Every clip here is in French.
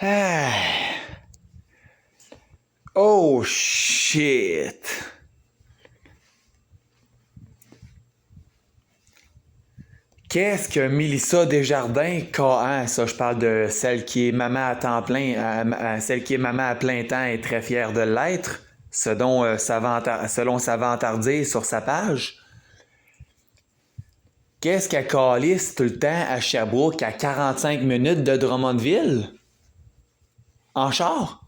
Ah. Oh shit. Qu'est-ce que Mélissa Desjardins, KA, ça je parle de celle qui est maman à temps plein, celle qui est maman à plein temps et très fière de l'être, selon sa vantardise sur sa page. Qu'est-ce qu'elle calisse tout le temps à Sherbrooke à 45 minutes de Drummondville? En char?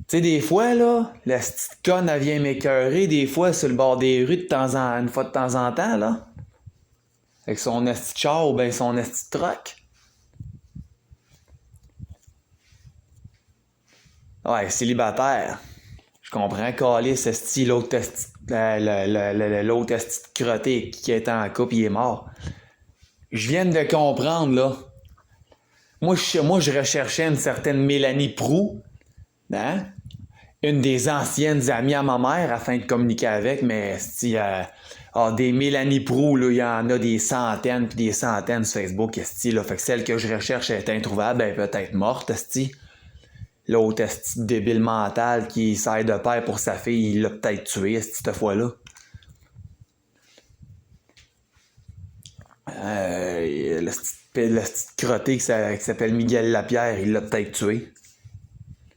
Tu sais, des fois, là, la petite conne, elle vient m'écœurer, des fois, sur le bord des rues, une fois de temps en temps, là. Avec son esti de char ou ben son esti de truck. Ouais, célibataire. Je comprends, calice, esti, l'autre esti, l'autre esti de crotté qui est en couple, il est mort. Je viens de comprendre, là. Moi, je recherchais une certaine Mélanie Prou, hein? Une des anciennes amies à ma mère afin de communiquer avec, mais des Mélanie Prou, là, il y en a des centaines puis des centaines sur Facebook, esti, là. Fait que celle que je recherche est introuvable, elle est peut-être morte, esti. L'autre esti débile mental qui sert de père pour sa fille, il l'a peut-être tué, esti, cette fois-là. Le petit crotté qui s'appelle Miguel Lapierre, il l'a peut-être tué.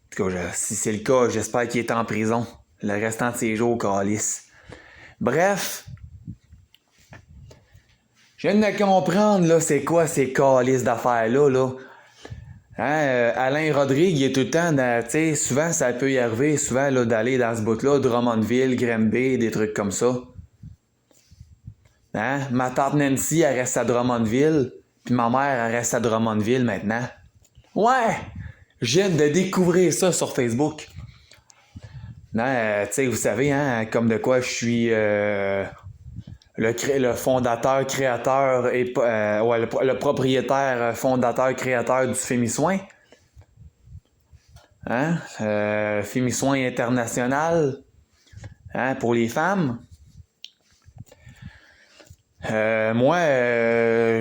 En tout cas, si c'est le cas, j'espère qu'il est en prison. Le restant de ses jours, calice. Bref, je viens de comprendre, là, c'est quoi ces calices d'affaires-là, là. Alain Rodrigue, il est tout le temps, tu sais, souvent ça peut y arriver, souvent, là, d'aller dans ce bout-là, Drummondville, Granby, des trucs comme ça. Ma tante Nancy, elle reste à Drummondville, puis ma mère, elle reste à Drummondville maintenant. Ouais! Je viens de découvrir ça sur Facebook. Tu sais, vous savez, hein, comme de quoi je suis le fondateur, créateur et le propriétaire, fondateur, créateur du Fémisoin. Fémisoin international, pour les femmes. Moi,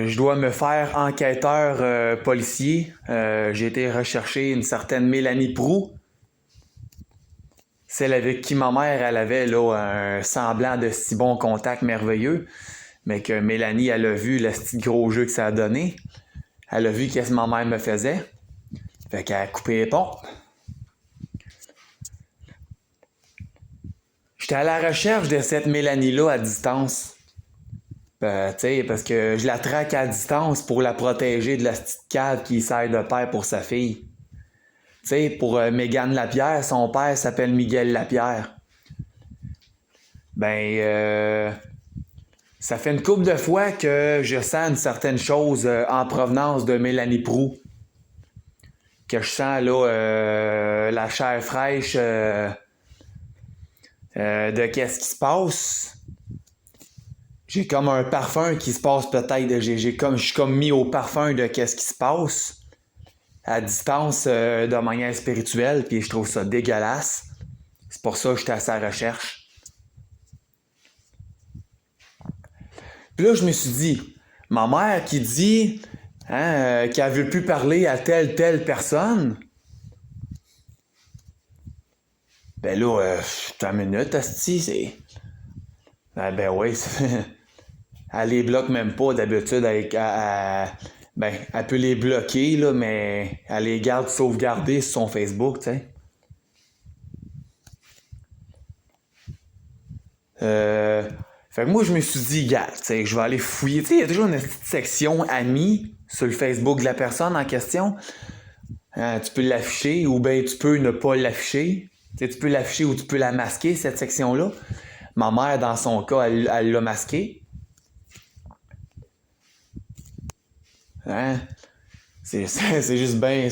je dois me faire enquêteur policier. J'ai été rechercher une certaine Mélanie Prou. Celle avec qui ma mère, elle avait là, un semblant de si bon contact merveilleux. Mais que Mélanie, elle a vu le petit gros jeu que ça a donné. Elle a vu qu'est-ce que ma mère me faisait. Fait qu'elle a coupé les ponts. J'étais à la recherche de cette Mélanie-là à distance. Tu sais, parce que je la traque à distance pour la protéger de la petite cave qui sert de père pour sa fille. Tu sais, pour Mégane Lapierre, son père s'appelle Miguel Lapierre. Ça fait une couple de fois que je sens une certaine chose en provenance de Mélanie Prou. Que je sens là la chair fraîche de qu'est-ce qui se passe. J'ai comme un parfum qui se passe peut-être. Je suis comme mis au parfum de qu'est-ce qui se passe à distance de manière spirituelle, puis je trouve ça dégueulasse. C'est pour ça que j'étais à sa recherche. Puis là, je me suis dit, ma mère qui dit qu'elle veut plus parler à telle personne, ben là, t'as une minute, asti, c'est... Ben oui, elle les bloque même pas d'habitude avec... elle peut les bloquer, là, mais elle les garde sauvegardés sur son Facebook, tu sais. Fait que moi, je me suis dit, gars, tu sais, je vais aller fouiller. Tu sais, il y a toujours une petite section amis sur le Facebook de la personne en question. Tu peux l'afficher ou bien tu peux ne pas l'afficher. Tu sais, tu peux l'afficher ou tu peux la masquer, cette section-là. Ma mère, dans son cas, elle l'a masqué. C'est juste bien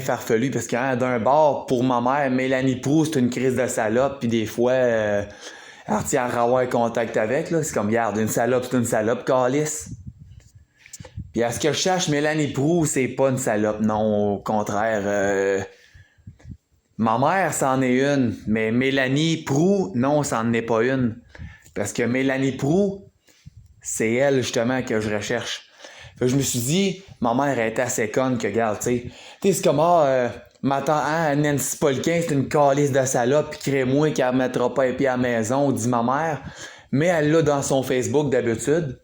farfelu parce que d'un bord, pour ma mère, Mélanie Prou, c'est une crise de salope, puis des fois, elle retient à avoir contact avec, là. C'est comme, regarde, une salope, c'est une salope, calice. Puis à ce que je cherche, Mélanie Prou, c'est pas une salope, non, au contraire. Ma mère, c'en est une, mais Mélanie Prou, non, c'en est pas une. Parce que Mélanie Prou, c'est elle, justement, que je recherche. Fait que je me suis dit, ma mère était assez conne que, regarde, tu sais, c'est comme, Nancy Paulquin, c'est une calice de salope, pis crée-moi qu'elle ne mettra pas les pieds à la maison, dit ma mère. Mais elle l'a dans son Facebook d'habitude.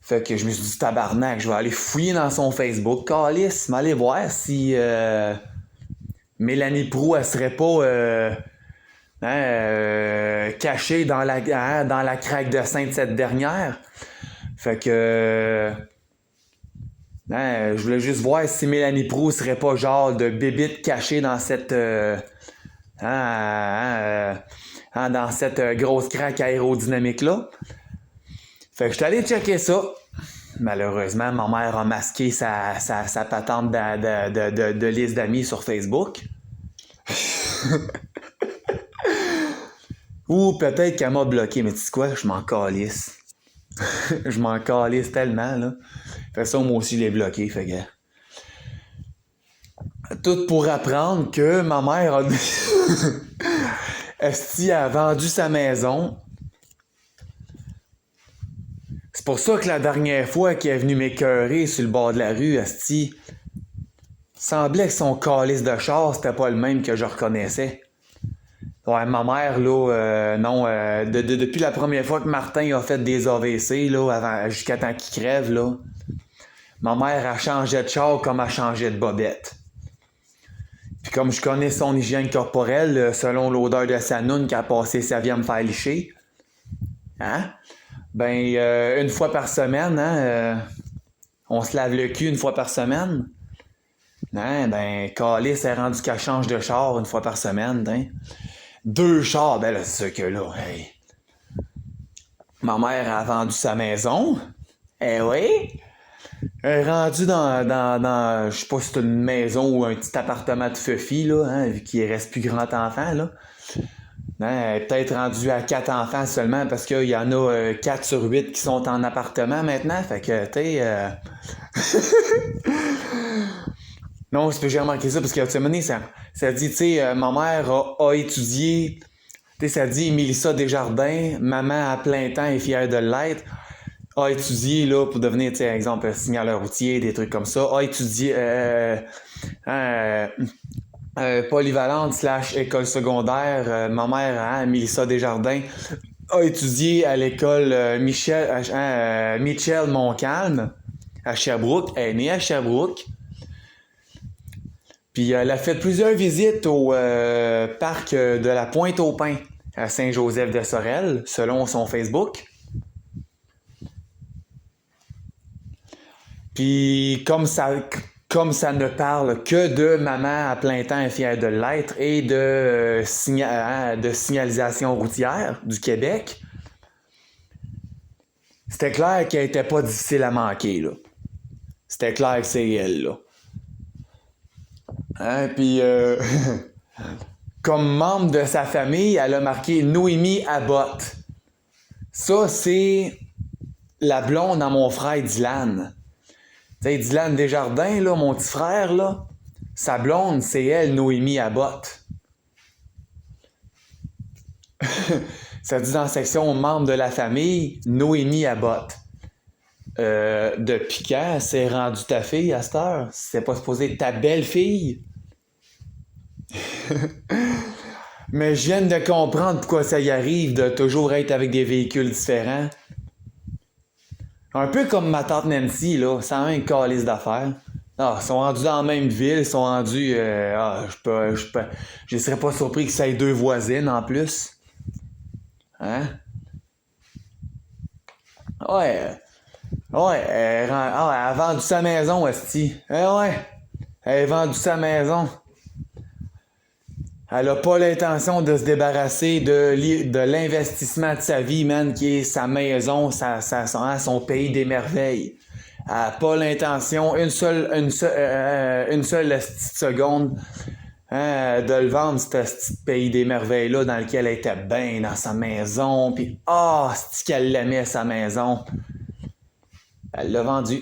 Fait que je me suis dit, tabarnak, je vais aller fouiller dans son Facebook, calice, m'aller voir si Mélanie Proulx, elle serait pas cachée dans la craque de sein de cette dernière. Fait que je voulais juste voir si Mélanie Proulx serait pas genre de bébite cachée dans cette dans cette grosse craque aérodynamique-là. Fait que je suis allé checker ça. Malheureusement, ma mère a masqué sa patente de liste d'amis sur Facebook. Ou peut-être qu'elle m'a bloqué, mais tu sais quoi, je m'en calisse. Je m'en calisse tellement, là. Fait ça, moi aussi, je l'ai bloqué, fait que... Tout pour apprendre que ma mère a... Esti a vendu sa maison. C'est pour ça que la dernière fois qu'elle est venue m'écœurer sur le bord de la rue, Esti, semblait que son calice de char, c'était pas le même que je reconnaissais. Ouais, ma mère, là, non, depuis la première fois que Martin a fait des AVC, là, jusqu'à temps qu'il crève, là, ma mère a changé de char comme elle changeait de bobette. Puis comme je connais son hygiène corporelle, selon l'odeur de sa noune qui a passé sa vie à me faire licher, hein? Ben, une fois par semaine, hein, on se lave le cul une fois par semaine. Hein, ben, calice est rendu qu'elle change de char une fois par semaine, hein. 2 chars, ben là, c'est sûr que là, hey. Ma mère a vendu sa maison. Eh oui. Elle est rendue dans je sais pas si c'est une maison ou un petit appartement de Fuffy, là, hein, vu qu'il reste plus grand enfant, là. Hein, elle est peut-être rendue à 4 enfants seulement parce qu'il y en a 4 sur 8 qui sont en appartement maintenant. Fait que, tu sais... Non, c'est que j'ai remarqué ça parce que, tu sais, ça dit, tu sais, ma mère a étudié, tu sais, ça dit Mélissa Desjardins, maman à plein temps et fière de l'être, a étudié, là, pour devenir, tu sais, exemple, signaleur routier, des trucs comme ça, a étudié, polyvalente / école secondaire, ma mère, hein, Mélissa Desjardins, a étudié à l'école Michel Montcalm, à Sherbrooke, elle est née à Sherbrooke. Puis elle a fait plusieurs visites au parc de la Pointe-aux-Pins à Saint-Joseph-de-Sorel, selon son Facebook. Puis comme ça ne parle que de maman à plein temps et fière de l'être et de signalisation routière du Québec, c'était clair qu'elle était pas difficile à manquer, là. C'était clair que c'est elle, là. Hein, puis, comme membre de sa famille, elle a marqué Noémie Abbott. Ça, c'est la blonde à mon frère Dylan. Tu sais, Dylan Desjardins, là, mon petit frère, là, sa blonde, c'est elle, Noémie Abbott. Ça dit dans la section membre de la famille, Noémie Abbott. Depuis quand c'est rendu ta fille à cette heure? C'est pas supposé être ta belle-fille? Mais je viens de comprendre pourquoi ça y arrive de toujours être avec des véhicules différents. Un peu comme ma tante Nancy, là, sans un calice d'affaires. Ah, ils sont rendus dans la même ville, ils sont rendus... je serais pas surpris que ça ait 2 voisines en plus. Hein? Ouais, elle a vendu sa maison, esti. Ouais, elle a vendu sa maison. Elle a pas l'intention de se débarrasser de l'investissement de sa vie, man, qui est sa maison, son pays des merveilles. Elle a pas l'intention, une seule seconde, hein, de le vendre, ce petit pays des merveilles-là, dans lequel elle était bien dans sa maison, pis c'est qu'elle l'aimait, sa maison. Elle l'a vendu.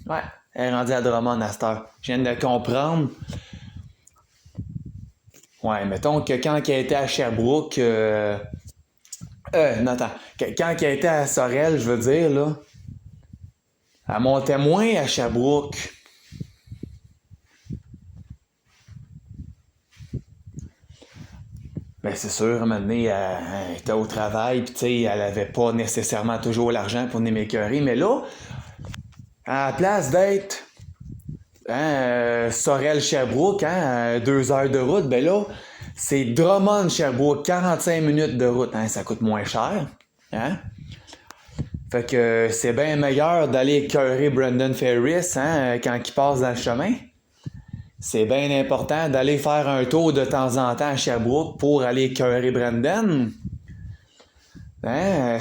Ouais, elle est rendue à Drummond à cette heure. Je viens de comprendre. Ouais, mettons que quand elle était à Sherbrooke... non, attends. Quand elle était à Sorel, je veux dire, là... Elle montait moins à Sherbrooke. Ben c'est sûr, à un moment donné, elle était au travail, puis tu sais, elle avait pas nécessairement toujours l'argent pour venir m'écœurer, mais là, à la place d'être Sorel-Sherbrooke, 2 heures de route, ben là, c'est Drummond-Sherbrooke, 45 minutes de route, ça coûte moins cher, hein? Fait que c'est bien meilleur d'aller écœurer Brendan Ferris, quand il passe dans le chemin. C'est bien important d'aller faire un tour de temps en temps à Sherbrooke pour aller écœurer Brendan.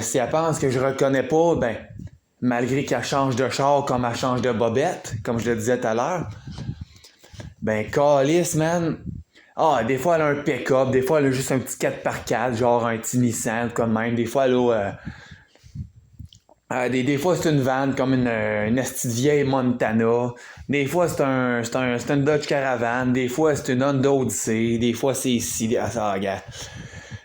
Si elle pense que je reconnais pas, ben, malgré qu'elle change de char comme elle change de bobette, comme je le disais tout à l'heure, ben, calice, man. Des fois, elle a un pick-up, des fois, elle a juste un petit 4x4, genre un petit Nissan, comme même. Des fois, elle a des fois, c'est une van comme une esti de vieille Montana. Des fois, c'est une Dodge Caravan. Des fois, c'est une Honda Odyssey. Des fois, c'est ici. Regarde.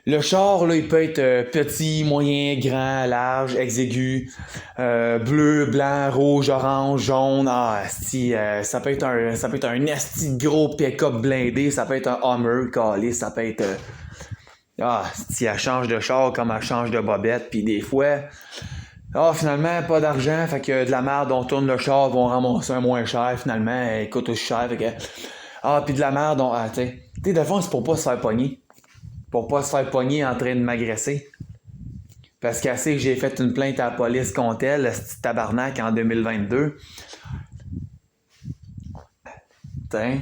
Le char, là, il peut être petit, moyen, grand, large, exigu, bleu, blanc, rouge, orange, jaune. Ça peut être un esti de gros pick-up blindé. Ça peut être un Hummer, calé. Ça peut être... si elle change de char comme elle change de bobette. Puis des fois... finalement, pas d'argent, fait que de la merde, on tourne le char, on ramasser un moins cher, finalement, il coûte aussi cher, fait que... puis de la merde, tu sais, de fond, c'est pour pas se faire pogner. Pour pas se faire pogner en train de m'agresser. Parce qu'elle sait que j'ai fait une plainte à la police contre elle, ce petit tabarnak, en 2022. Tiens.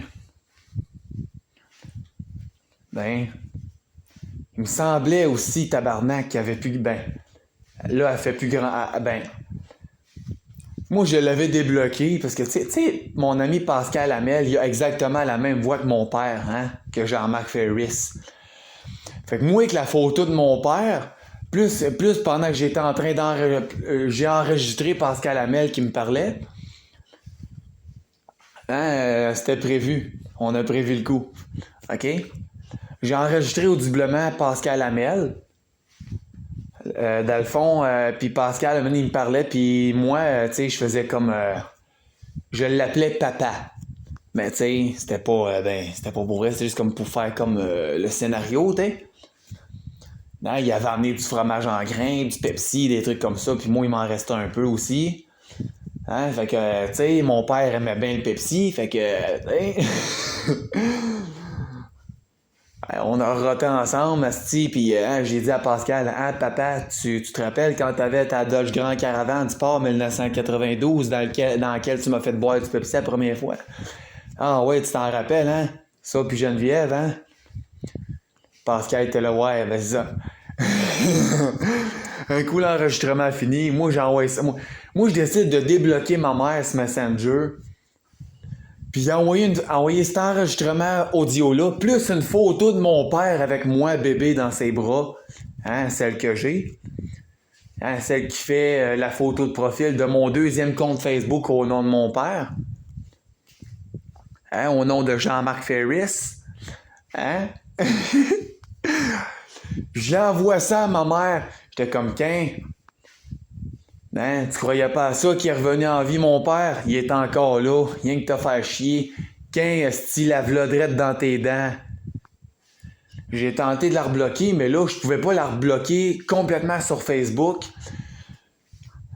Ben... Il me semblait aussi, tabarnak, qu'il avait plus... Ben... Là, elle fait plus grand... Moi, je l'avais débloqué parce que, tu sais, mon ami Pascal Hamel, il a exactement la même voix que mon père, que Jean-Marc Ferris. Fait que moi, avec la photo de mon père, plus pendant que j'étais en train j'ai enregistré Pascal Hamel qui me parlait. C'était prévu. On a prévu le coup. OK? J'ai enregistré audiblement Pascal Hamel. Dans le fond, puis Pascal, il me parlait, puis moi, tu sais, je faisais comme... je l'appelais papa. Mais tu sais, c'était pas pour vrai, c'était juste comme pour faire comme le scénario, tu sais. Il avait amené du fromage en grains, du Pepsi, des trucs comme ça, puis moi, il m'en restait un peu aussi. Fait que, tu sais, mon père aimait bien le Pepsi, fait que, tu sais... On a roté ensemble, asti, puis j'ai dit à Pascal, papa, tu te rappelles quand t'avais ta Dodge Grand Caravan du Sport 1992 dans lequel tu m'as fait boire du Pepsi la première fois? Ouais, tu t'en rappelles, hein? Ça, puis Geneviève, hein? Pascal était là, ouais, ben c'est ça. Un coup, l'enregistrement fini. Moi, j'envoie ça. Moi, je décide de débloquer ma mère sur Messenger. Puis j'ai envoyé cet enregistrement audio-là, plus une photo de mon père avec moi, bébé, dans ses bras. Celle que j'ai. Celle qui fait la photo de profil de mon deuxième compte Facebook au nom de mon père. Au nom de Jean-Marc Ferris. J'envoie ça à ma mère. J'étais comme, tu croyais pas à ça qu'il est revenu en vie, mon père? Il est encore là. Rien que te faire chier. Style la vlodrette dans tes dents. J'ai tenté de la rebloquer, mais là, je pouvais pas la rebloquer complètement sur Facebook.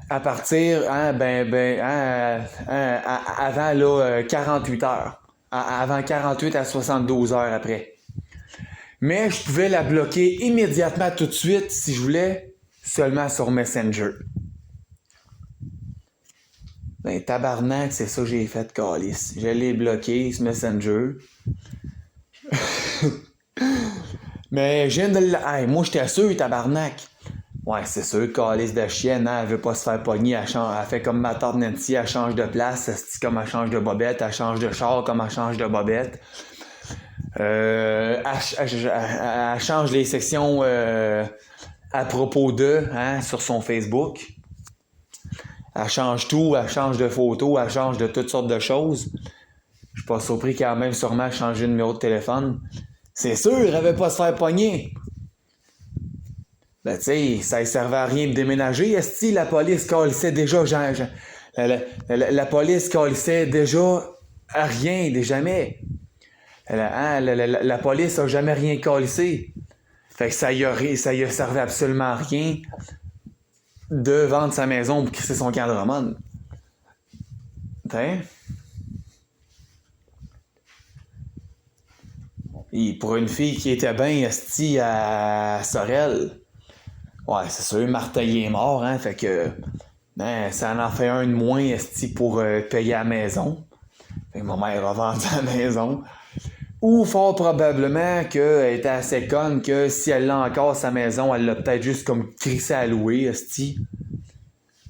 À partir, avant là, 48 heures. Avant 48 à 72 heures après. Mais je pouvais la bloquer immédiatement tout de suite si je voulais, seulement sur Messenger. Tabarnak, c'est ça que j'ai fait, calice. Je l'ai bloqué sur Messenger. Mais je viens de moi, j'étais sûr, tabarnak. Ouais, c'est sûr, calice de chienne, elle veut pas se faire pogner. Elle fait comme ma tante Nancy, elle change de place. Comme elle change de bobette, elle change de char comme elle change de bobette. Elle change les sections à propos d'eux, sur son Facebook. Elle change tout, elle change de photos, elle change de toutes sortes de choses. Je suis pas surpris qu'elle a même sûrement changé de numéro de téléphone. C'est sûr, elle veut pas se faire pogner. Ben tu sais, ça ne servait à rien de déménager. Esti, la police calissait déjà La police calissait déjà à rien, jamais. La police a jamais rien calissé. Fait que ça y a servi absolument à rien de vendre sa maison pour crisser son camp de Romane. T'sais? Et pour une fille qui était bien esti à Sorel, ouais, c'est sûr, Martin il est mort, hein, fait que ça en fait un de moins esti pour payer la maison. Fait que ma mère a vendu la maison. Ou fort probablement qu'elle était assez conne que si elle l'a encore sa maison, elle l'a peut-être juste comme crissé à louer, esti.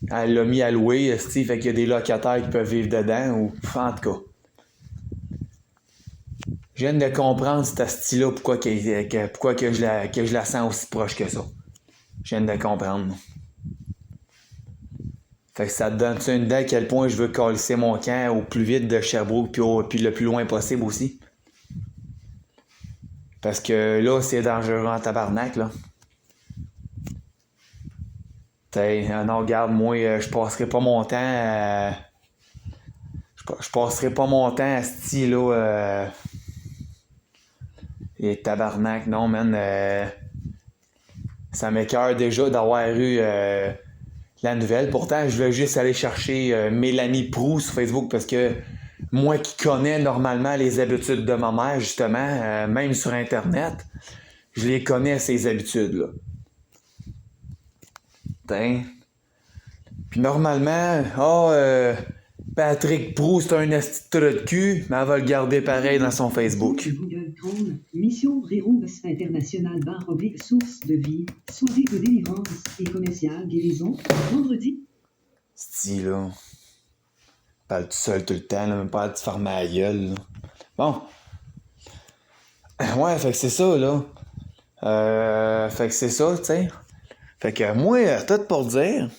Elle l'a mis à louer, esti, fait qu'il y a des locataires qui peuvent vivre dedans, ou en tout cas. Je viens de comprendre cet esti-là, pourquoi que je la sens aussi proche que ça. Je viens de comprendre. Fait que ça te donne une idée à quel point je veux calisser mon camp au plus vite de Sherbrooke puis le plus loin possible aussi. Parce que là, c'est dangereux en tabarnak, là. Non, regarde, moi, je passerai pas mon temps je passerai pas mon temps à ce style-là. Et tabarnak, non, man. Ça m'écoeure déjà d'avoir eu la nouvelle. Pourtant, je voulais juste aller chercher Mélanie Proulx sur Facebook parce que moi qui connais normalement les habitudes de ma mère, justement, même sur Internet, je les connais, ces habitudes-là. Putain. Puis normalement, Patrick Proulx, c'est un esti de cul, mais elle va le garder pareil dans son Facebook. Google Chrome, mission Reroux international /source de vie, soirée de délivrance et commerciale guérison, vendredi. Style, là. Parle tout seul tout le temps, là, même pas de fermer la gueule, là. Bon. Ouais, fait que c'est ça, là. Fait que c'est ça, tu sais. Fait que moi, tout pour dire.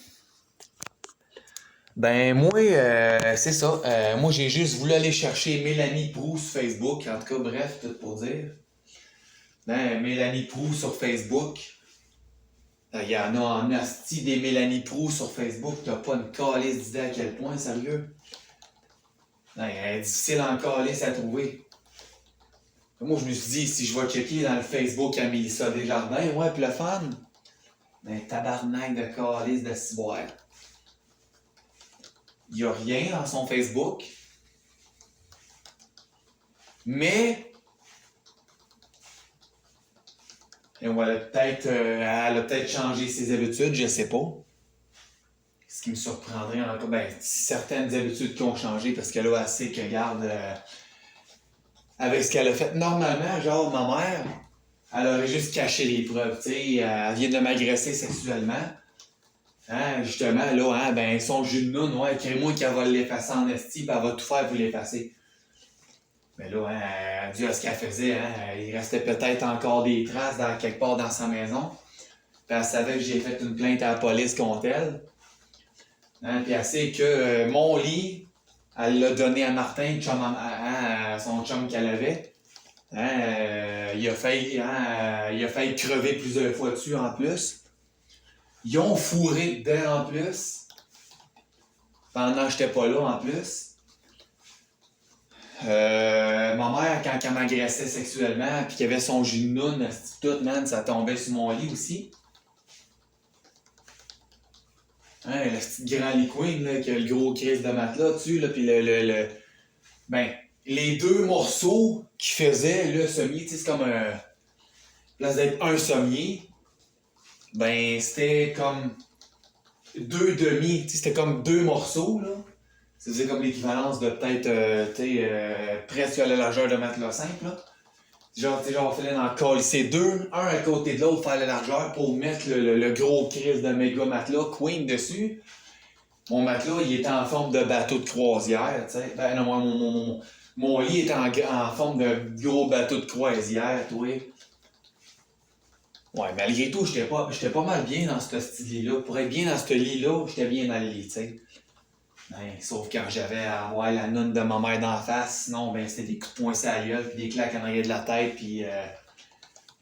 Ben, moi, c'est ça. Moi, j'ai juste voulu aller chercher Mélanie Proulx sur Facebook. En tout cas, bref, tout pour dire. Mélanie Proulx sur Facebook. Il y en a en asti des Mélanie Proulx sur Facebook. T'as pas une calisse d'idée à quel point, sérieux. Elle est difficile en calisse à trouver. Moi, je me suis dit, si je vais checker dans le Facebook à Mélissa Desjardins, ouais, pis le fun. Tabarnak de calisse de ciboire. Il n'y a rien dans son Facebook. Mais elle a peut-être changé ses habitudes, je sais pas. Ce qui me surprendrait encore, certaines habitudes qui ont changé parce que là, elle sait que, regarde, avec ce qu'elle a fait, normalement, genre, ma mère, elle aurait juste caché les preuves, tu sais, elle vient de m'agresser sexuellement. Hein, justement, là, son jus de noun, ouais, crée-moi qu'elle va l'effacer en esti, pis elle va tout faire pour l'effacer. Mais là, dû à ce qu'elle faisait, il restait peut-être encore des traces quelque part dans sa maison. Puis elle savait que j'ai fait une plainte à la police contre elle. Puis elle sait que mon lit, elle l'a donné à Martin, à son chum qu'elle avait. Il a failli crever plusieurs fois dessus en plus. Ils ont fourré dedans en plus. Pendant que j'étais pas là en plus. Ma mère, quand elle m'agressait sexuellement, puis qu'il y avait son jus de noun, tout, man, ça tombait sur mon lit aussi. Le petit grand lit queen, là, qui a le gros crise de matelas dessus, là, puis les deux morceaux qui faisaient le sommier, tu sais, c'est comme un... place d'être un sommier, c'était comme deux demi, tu sais, c'était comme deux morceaux, là. C'est comme l'équivalence de peut-être, presque à la largeur de matelas simple, là. Genre, il fallait en colisser deux, un à côté de l'autre, faire la largeur pour mettre le gros crise de méga matelas queen dessus. Mon matelas, il était en forme de bateau de croisière, tu sais. Mon lit était en forme de gros bateau de croisière, toi. Ouais, malgré tout, j'étais pas mal bien dans ce style-là. Pour être bien dans ce lit-là, j'étais bien dans le lit, tu sais. Sauf quand j'avais à avoir la noune de ma mère d'en face, sinon, c'était des coups de poing sur la gueule, puis des claques en arrière de la tête, puis,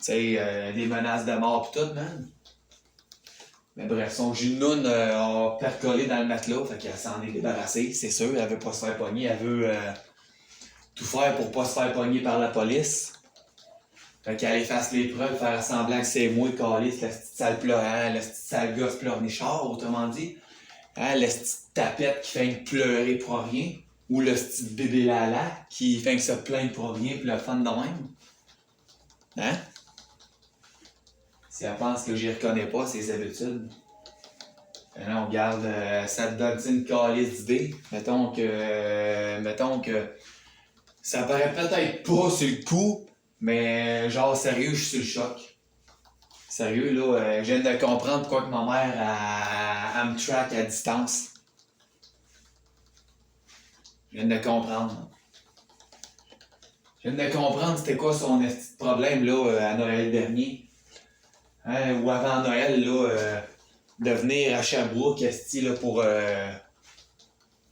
des menaces de mort, pis tout, man. Mais bref, son ginoune a percolé dans le matelas, fait qu'elle s'en est débarrassée, c'est sûr. Elle veut pas se faire pogner, elle veut tout faire pour pas se faire pogner par la police. Fait qu'elle efface les preuves, faire semblant que c'est moi, calice, la petite sale pleurant, la petite sale gosse pleurnichard, autrement dit. Hein, la petite tapette qui fait pleurer pour rien. Ou le petit bébé lala qui fait que se plaindre pour rien pis le fun de même. Hein? Si elle pense que j'y reconnais pas ses habitudes. Non, regarde, ça te donne une calice d'idées. Mettons que ça paraît peut-être pas sur le coup, mais genre sérieux, je suis sur le choc. Sérieux, là, je viens de comprendre pourquoi que ma mère elle me track à distance. Je viens de comprendre. Je viens de comprendre c'était quoi son problème là, à Noël dernier. Hein, ou avant Noël, là, de venir à Sherbrooke, esti, là, pour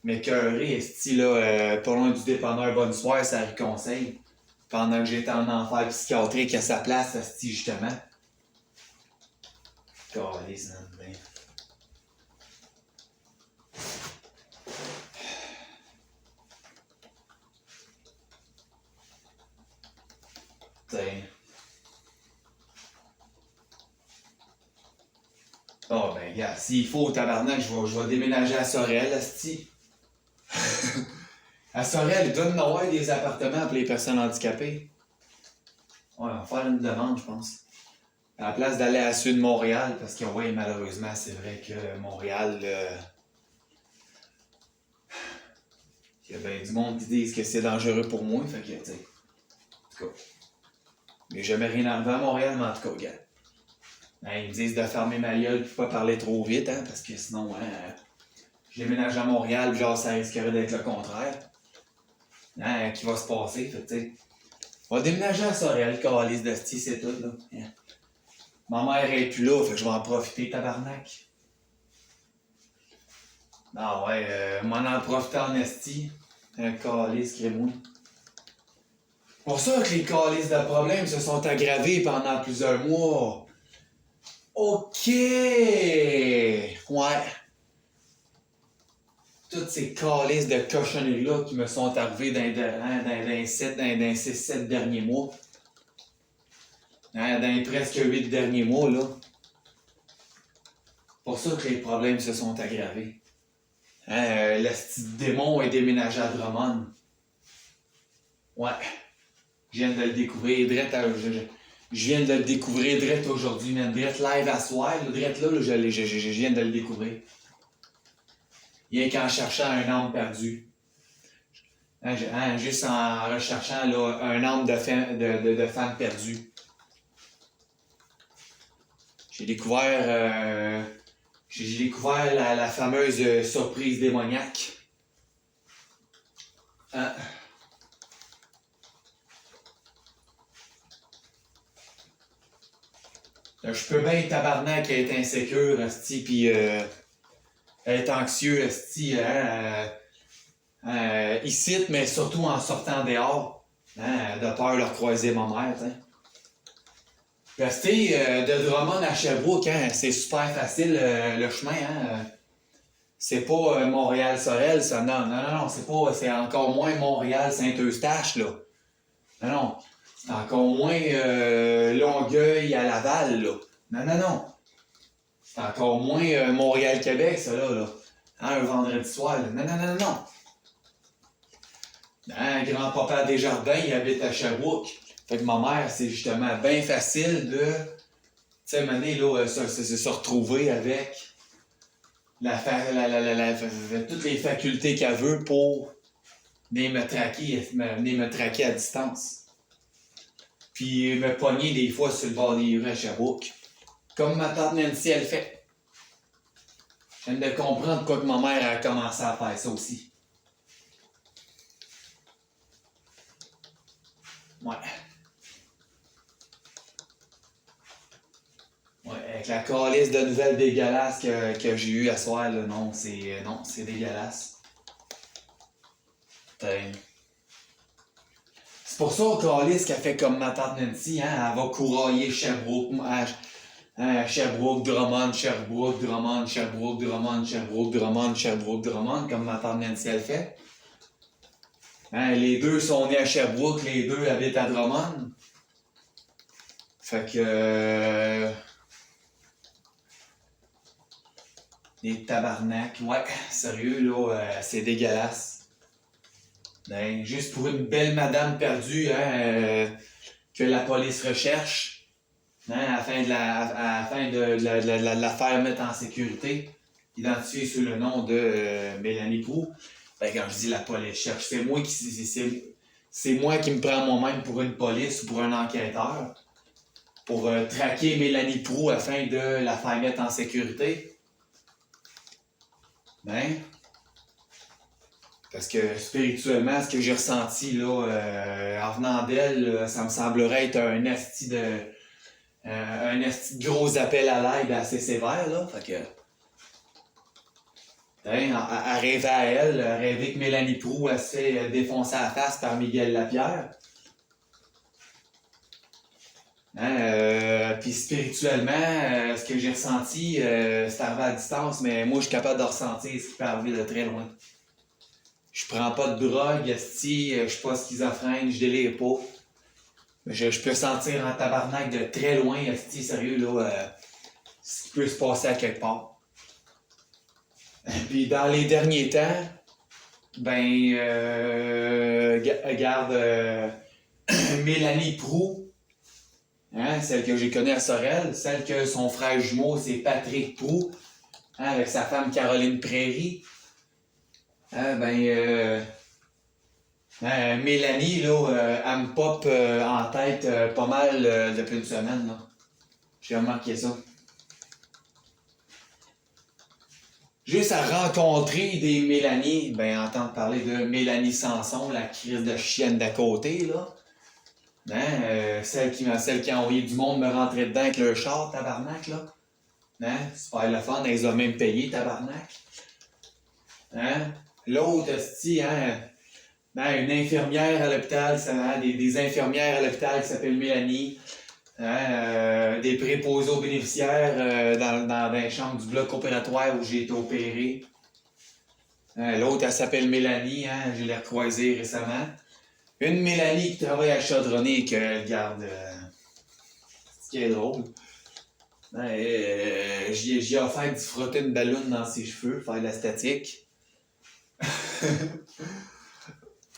m'écœurer, esti, là, pas loin du dépanneur Bonne Soirée, ça rue Conseil. Pendant que j'étais en enfer psychiatrique à sa place, esti, justement. Calisse, man, ben. T'sais. Oh ben gars, s'il faut, tabarnak, je vais déménager à Sorel, esti. À Sorel, ils donnent avoir des appartements pour les personnes handicapées. Ouais, on va faire une demande, je pense. À la place d'aller à Sud Montréal, parce que ouais, malheureusement, c'est vrai que Montréal, il y a bien du monde qui disent que c'est dangereux pour moi, fait que, tu sais. En tout cas. Mais jamais rien enlevé à Montréal, mais en tout cas, regarde. Hein, ils me disent de fermer ma gueule et pas parler trop vite, hein, parce que sinon, hein, je déménage à Montréal, genre, ça risquerait d'être le contraire. Hein, qui va se passer, fait que, tu sais. On va déménager à Sorel, calice de sti, c'est tout, là. Hein. Ma mère est plus là, fait que je vais en profiter, tabarnak. Ah ouais, m'en en profiter en esti. Un calice, crée-moi. Pour ça que les calices de problèmes se sont aggravés pendant plusieurs mois. OK! Ouais. Toutes ces calices de cochonneries-là qui me sont arrivées dans les 6-7 derniers mois. Hein, dans les presque 8 derniers mois, là. Pour ça que les problèmes se sont aggravés. Hein, le petit démon est déménagé à Drummond. Ouais. Je viens de le découvrir je viens de le découvrir direct aujourd'hui, man. Direct live à soir, direct là, je viens de le découvrir. Rien qu'en cherchant un âme perdu. Juste en recherchant là, un âme de femme perdue. J'ai découvert la fameuse surprise démoniaque. Hein? Je peux bien tabarnak être insécure, esti, pis être anxieux, esti, ici, mais surtout en sortant dehors, hein, de peur de leur croiser ma mère, t'sais. Rester de Drummond à Sherbrooke, hein, c'est super facile le chemin, hein. C'est pas Montréal-Sorel, ça, non, c'est encore moins Montréal-Saint-Eustache, là. Non. C'est encore moins Longueuil à Laval, là. Non. C'est encore moins Montréal-Québec, ça, là. Hein, un vendredi soir, là. Non. Hein, grand-papa Desjardins, il habite à Sherbrooke. Fait que ma mère, c'est justement bien facile de, tu sais, mener, là, se retrouver avec toutes les facultés qu'elle veut pour venir me traquer à distance. Puis me pogner des fois sur le bord des rues à Sherbrooke. Comme ma tante Nancy, elle fait. Je viens de comprendre pourquoi que ma mère a commencé à faire ça aussi. Ouais. Ouais, avec la calice de nouvelles dégueulasses que j'ai eues à soir, là, non, c'est dégueulasse. C'est pour ça, calice, qu'elle fait comme ma tante Nancy, hein, elle va courailler Sherbrooke, Hein, Sherbrooke, Drummond, Sherbrooke, Drummond, Sherbrooke, Drummond, Sherbrooke, Drummond, Sherbrooke, Drummond, comme ma tante Nancy elle fait. Hein, les deux sont nés à Sherbrooke, les deux habitent à Drummond. Fait que... des tabarnak. Ouais, sérieux, là, c'est dégueulasse. Ben, juste pour une belle madame perdue, hein, que la police recherche, hein, afin de la faire mettre en sécurité, identifiée sous le nom de Mélanie Proulx. Ben, quand je dis la police cherche, c'est moi qui me prends moi-même pour une police ou pour un enquêteur pour traquer Mélanie Proulx afin de la faire mettre en sécurité. Ben, parce que spirituellement, ce que j'ai ressenti là, en venant d'elle, ça me semblerait être un esti de gros appel à l'aide assez sévère là. Fait que, à rêver à elle, à rêver que Mélanie Proulx elle se fait défoncer à la face par Miguel Lapierre. Puis spirituellement, ce que j'ai ressenti, c'est arrivé à distance, mais moi je suis capable de ressentir ce qui peut arriver de très loin. Je prends pas de drogue, esti, je suis pas schizophrène, je délire pas. Je peux sentir en tabarnak de très loin, esti, sérieux, là, ce qui peut se passer à quelque part. Puis dans les derniers temps, ben, regarde, Mélanie Proulx, hein, celle que j'ai connue à Sorel, celle que son frère jumeau, c'est Patrick Proulx, hein, avec sa femme Caroline Prairie. Hein, Mélanie, là, elle me pop en tête pas mal depuis une semaine. Là. J'ai remarqué ça. Juste à rencontrer des Mélanie, ben entendre parler de Mélanie Sanson, la crise de chienne d'à côté, là. Hein, celle qui a envoyé du monde me rentrer dedans avec le char, tabarnak, là. Hein, c'est pas le fun, elle les a même payés, tabarnak. Hein? L'autre, esti, hein, une infirmière à l'hôpital, des infirmières à l'hôpital qui s'appellent Mélanie, hein, des préposés aux bénéficiaires dans les chambres du bloc opératoire où j'ai été opéré. Hein, l'autre, elle s'appelle Mélanie, hein, je l'ai recroisée récemment. Une Mélanie qui travaille à Chaudronné et qu'elle garde. Ce qui est drôle. Hein, j'ai offert d'y frotter une ballonne dans ses cheveux, faire de la statique.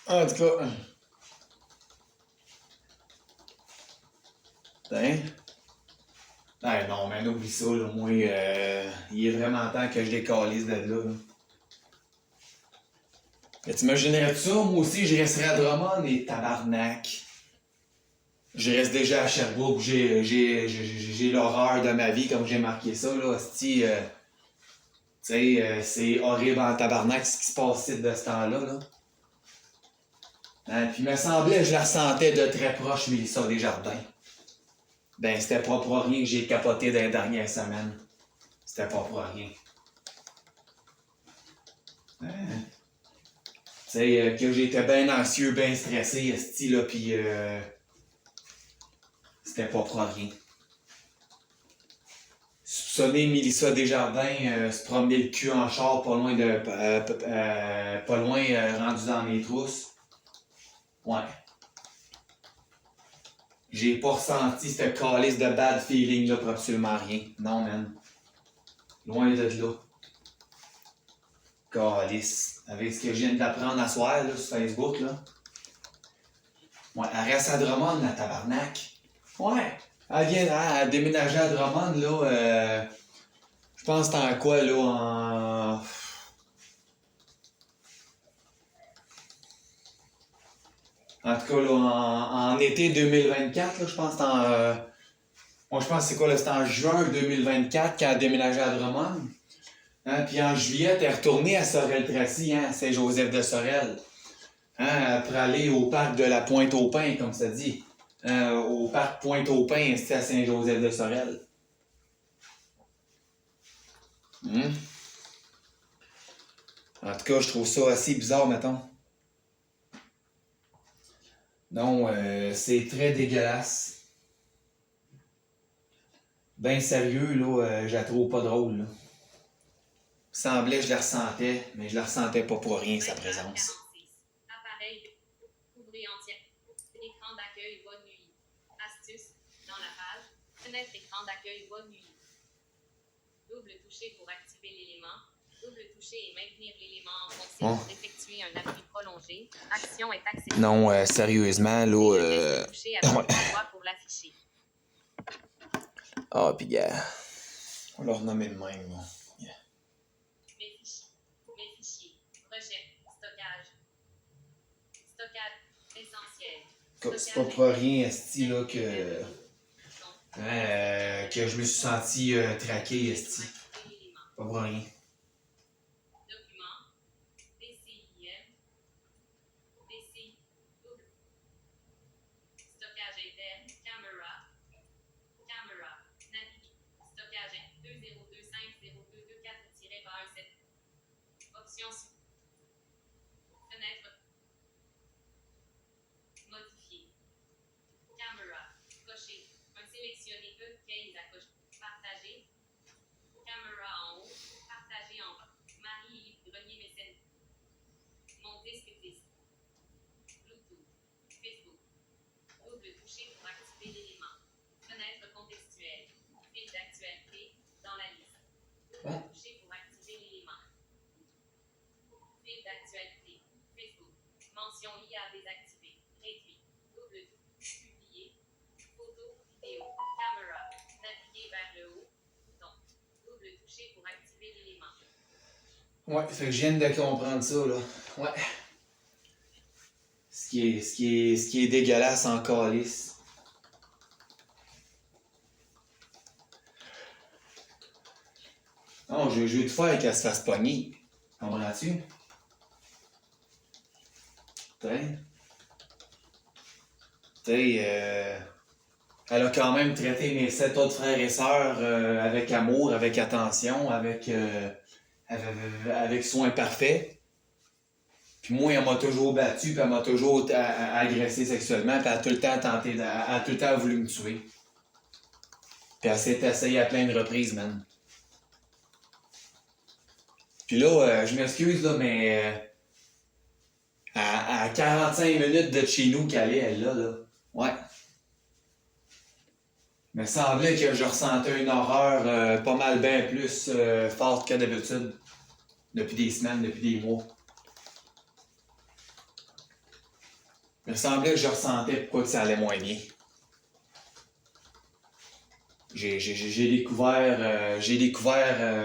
En tout cas. Hein? Ben non, mais oublie ça, là. Moi, il est vraiment temps que je décalisse de là. Mais t'imaginerais ça? Moi aussi, je resterais à Drummond et tabarnak. Je reste déjà à Sherbrooke, j'ai l'horreur de ma vie, comme j'ai marqué ça, là. Tu sais, c'est horrible en tabarnak ce qui se passe ici de ce temps-là, là. Hein, puis il me semblait, je la sentais de très proche, Mélissa Desjardins. Ben, c'était pas pour rien que j'ai capoté dans les dernières semaines. C'était pas pour rien. Hein? Tu sais, que j'étais bien anxieux, bien stressé, esti, là, pis c'était pas pour rien. Soupçonner Mélissa Desjardins, se promener le cul en char pas loin rendu dans mes trousses. Ouais. J'ai pas ressenti cette calice de bad feeling là pour absolument rien. Non, man. Loin de là. Calice. Avec ce que je viens d'apprendre à soir là, sur Facebook, là. Ouais, elle reste à Drummond, la tabarnak. Ouais. Elle vient à déménager à Drummond, là. Je pense que c'était en quoi, là, en tout cas, là, en été 2024, là, je pense que c'était moi, je pense que c'est quoi, là, c'était en juin 2024 qu'elle a déménagé à Drummond. Hein, puis en juillet, elle est retournée à Sorel-Tracy, hein, à Saint-Joseph-de-Sorel. Hein, pour aller au parc de la Pointe-aux-Pins, comme ça dit. Au parc Pointe-aux-Pins, c'était à Saint-Joseph-de-Sorel. En tout cas, je trouve ça assez bizarre, mettons. Non, c'est très dégueulasse. Ben sérieux, là, je la trouve pas drôle, là. Semblait que je la ressentais, mais je la ressentais pas pour rien, sa présence. 46. Appareil. Ouvrez entière. Écran d'accueil bonne nuit. Astuce. Dans la page. Fenêtre écran d'accueil bonne nuit. Double toucher pour activer l'élément. Double toucher et maintenir l'élément en fonction pour effectuer un appui prolongé. Action est accessible. Non, sérieusement, là, Toucher avec le doigt pour l'afficher. Ah, pis gars, on l'a renommé de même, là. Mes fichiers. Rejet. Stockage. Stockage. Essentiel. C'est pas pour rien, esti, là, que je me suis senti traqué, esti. Pas pour rien. Document. DCIM. DC. Double. Stockage interne. Camera. Camera. Navigue. Stockage 20250224-17. Options. Fenêtre. Modifier. Camera. Cocher. Un sélectionné case à cocher. Partager. Camera en haut. Partager en bas. Marie Grenier Mécène. Mon disque disque. Bluetooth. Facebook. Double toucher pour activer l'élément. Fenêtre contextuelle. Fil d'actualité. Dans la liste. Double toucher pour activer l'élément. Fil d'actualité. Facebook. Mention IA désactivée. Réduit. Double publier. Photo, vidéo. Caméra. Naviguer vers le haut. Bouton. Double toucher pour activer l'élément. Ouais, fait que je viens de comprendre ça, là. Ouais. Ce qui est dégueulasse en calice. Non, je veux tout faire qu'elle se fasse pogner. Comprends-tu? Elle a quand même traité mes 7 autres frères et sœurs avec amour, avec attention, avec soin parfait. Puis moi, elle m'a toujours battu, puis elle m'a toujours agressé sexuellement, puis elle a tout le temps tenté, elle a tout le temps voulu me tuer. Puis elle s'est essayée à plein de reprises, man. Puis là, je m'excuse, là, mais à 45 minutes de chez nous qu'elle est, elle, là. Ouais. Il me semblait que je ressentais une horreur pas mal bien plus forte que d'habitude. Depuis des semaines, depuis des mois. Il me semblait que je ressentais pourquoi que ça allait moins bien. J'ai découvert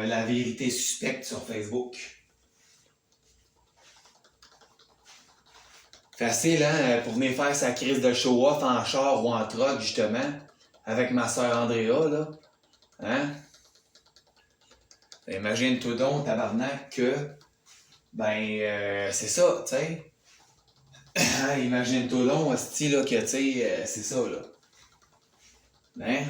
la vérité suspecte sur Facebook. Facile, hein, pour venir faire sa crise de show-off en char ou en truck, justement, avec ma soeur Andrea, là. Hein? Imagine-toi donc, tabarnak, que, c'est ça, tu sais. Imagine-toi donc, hostie, là, que, tu sais, c'est ça, là. Hein?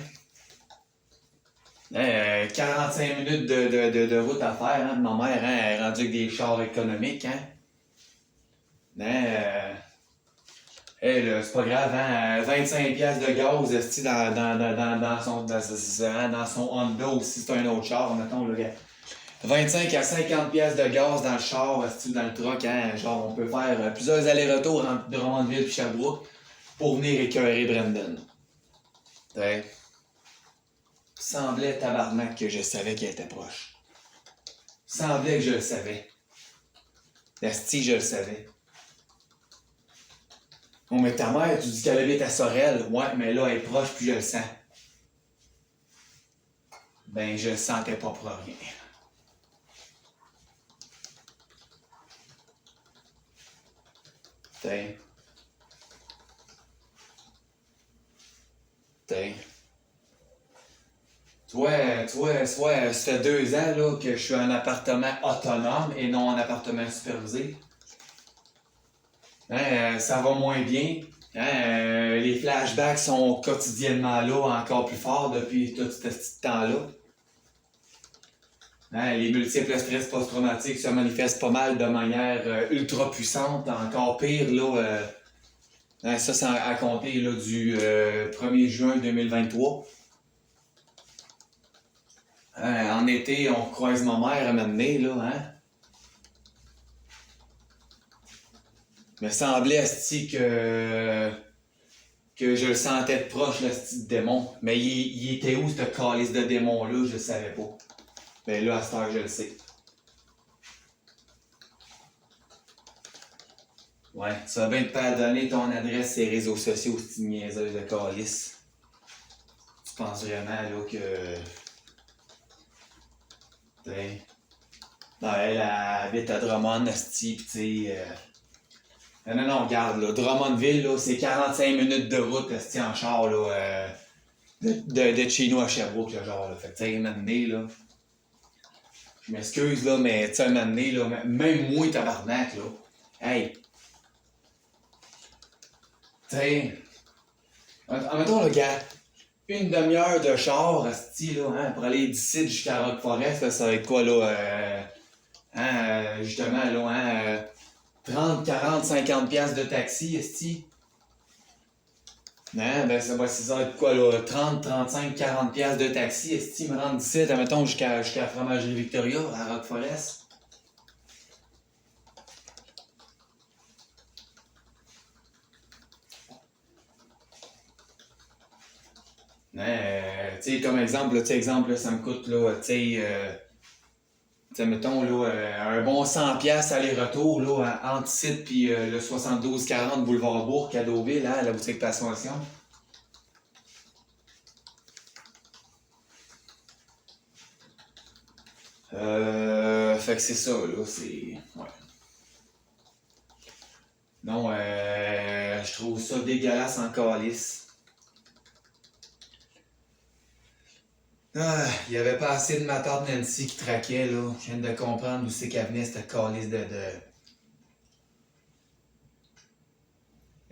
45 minutes de route à faire, hein? Ma mère, hein, elle est rendue avec des chars économiques, hein? C'est pas grave, hein? 25$ de gaz, esti, dans son Honda aussi, c'est un autre char, mettons, le gars. 25 à 50$ de gaz dans le char, esti, dans le truck, hein? Genre, on peut faire plusieurs allers-retours entre Drummondville et Sherbrooke pour venir écœurer Brandon. T'sais. Semblait, tabarnak, que je savais qu'elle était proche. Semblait que je le savais. Esti, je le savais. Oh, mais ta mère, tu dis qu'elle habite à Sorel. Ouais, mais là, elle est proche, puis je le sens. Ben, je le sentais pas pour rien. T'es. Tu vois, ça fait 2 ans là, que je suis en appartement autonome et non en appartement supervisé. Ça va moins bien. Les flashbacks sont quotidiennement là, encore plus forts depuis tout ce petit temps-là. Les multiples stress post-traumatiques se manifestent pas mal de manière ultra puissante, encore pire là. Ça, c'est à compter là, du 1er juin 2023. En été, on croise ma mère à m'amener, là, hein. Il me semblait, esti, que je le sentais de proche, le petit démon. Mais il était où, ce calice de démon-là, je le savais pas. Mais là, à cette heure, je le sais. Ouais, tu vas bien te faire donner ton adresse et réseaux sociaux, cette niaiseuse de calice. Tu penses vraiment, là, que... T'sais... Non, elle habite à Drummond, esti, pis t'sais... Non, regarde, là, Drummondville, là, c'est 45 minutes de route, esti, en char, là, de chez nous à Sherbrooke, là, genre, là. Fait que, t'sais, maintenant, là... Je m'excuse, là, mais, tu sais, maintenant, là, même moi, tabarnak, là... Hey! T'sais... Mettons, le gars... Une demi-heure de char, esti, là, hein, pour aller d'ici jusqu'à Rock Forest, là, ça va être quoi, là, justement, là, hein, 30, 40, 50 piastres de taxi, esti. Hein, ben, ça va être quoi, là, 30, 35, 40 piastres de taxi, esti, me rendre d'ici, mettons, jusqu'à la fromagerie Victoria, à Rock Forest. Tu sais, comme exemple, là, ça me coûte, là, tu sais, mettons, là, un bon 100 piastres aller-retour, là, entre site puis le 72-40 Boulevard Bourg, à Deauville, hein, à la boutique Passion. Fait que c'est ça, là, c'est... Ouais. Non, je trouve ça dégueulasse en calice. Ah, il y avait pas assez de ma tante Nancy qui traquait, là. Je viens de comprendre où c'est qu'elle venait, cette calice de...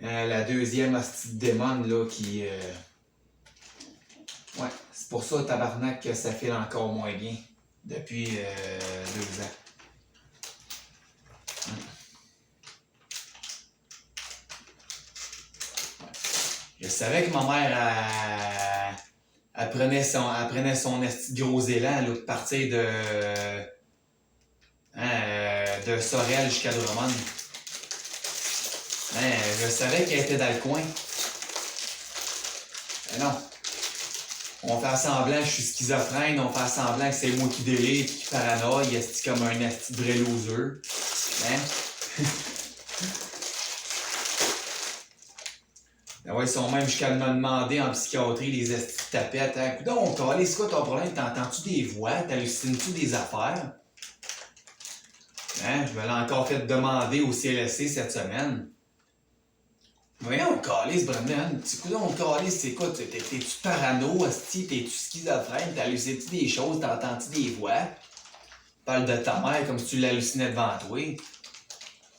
la deuxième hostie de démon, là, qui... Ouais, c'est pour ça, tabarnak, que ça file encore moins bien. Depuis 2 ans. Je savais que ma mère, elle prenait son esti de gros élan, là, de partir de Sorel jusqu'à Drummond. Je savais qu'elle était dans le coin. Mais non. On fait semblant que je suis schizophrène, on fait semblant que c'est moi qui délire, qui paranoïe, esti comme un esti de vrai loser. Hein? Ben ouais, ils sont même jusqu'à me demander en psychiatrie les estis de tapettes. Hein? Coudonc, calé, c'est quoi ton problème? T'entends-tu des voix? T'hallucines-tu des affaires? Hein? Je me l'ai encore fait demander au CLSC cette semaine. Voyons, calice, Brendan. Coudonc, calice, c'est quoi? T'es-tu parano, esti? T'es-tu schizophrène? T'hallucines-tu des choses? T'entends-tu des voix? Parle de ta mère comme si tu l'hallucinais devant toi.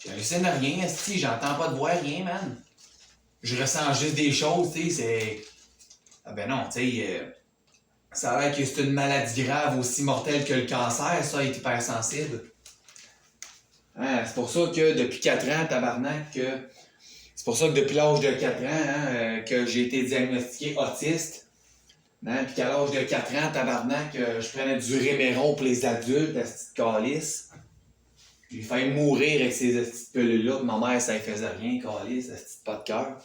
J'hallucine rien, esti. J'entends pas de voix, rien, man. Je ressens juste des choses, tu sais, c'est... Ah ben non, tu sais, ça a l'air que c'est une maladie grave aussi mortelle que le cancer, ça, être hypersensible. Hein, c'est pour ça que depuis 4 ans, tabarnak, c'est pour ça que depuis l'âge de 4 ans, hein, que j'ai été diagnostiqué autiste. Hein, puis qu'à l'âge de 4 ans, tabarnak, je prenais du Remeron pour les adultes, la petite calice. J'ai failli mourir avec ces petites pilules-là, ma mère, ça ne faisait rien, calice, la petite pas de cœur.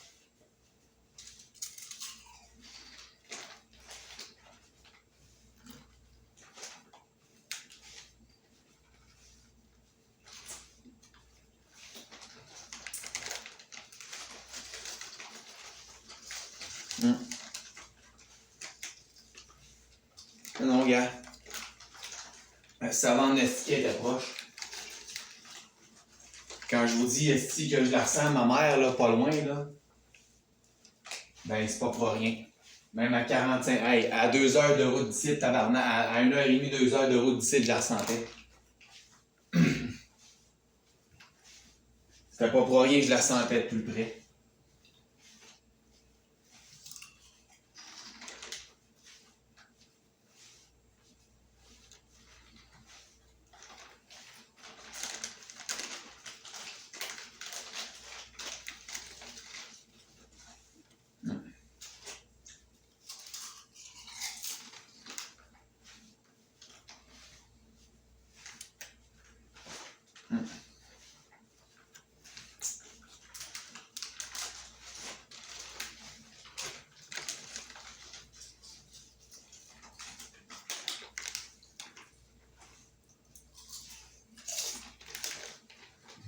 Non, gars. Ça va en esti qu'elle était proche. Quand je vous dis esti que je la ressens, ma mère, là, pas loin, là, ben c'est pas pour rien. Même à 45, hey, à 2 heures de route d'ici, tabarnak, à 1h30, 2 heures de route d'ici, je la ressentais. C'était pas pour rien que je la sentais de plus près.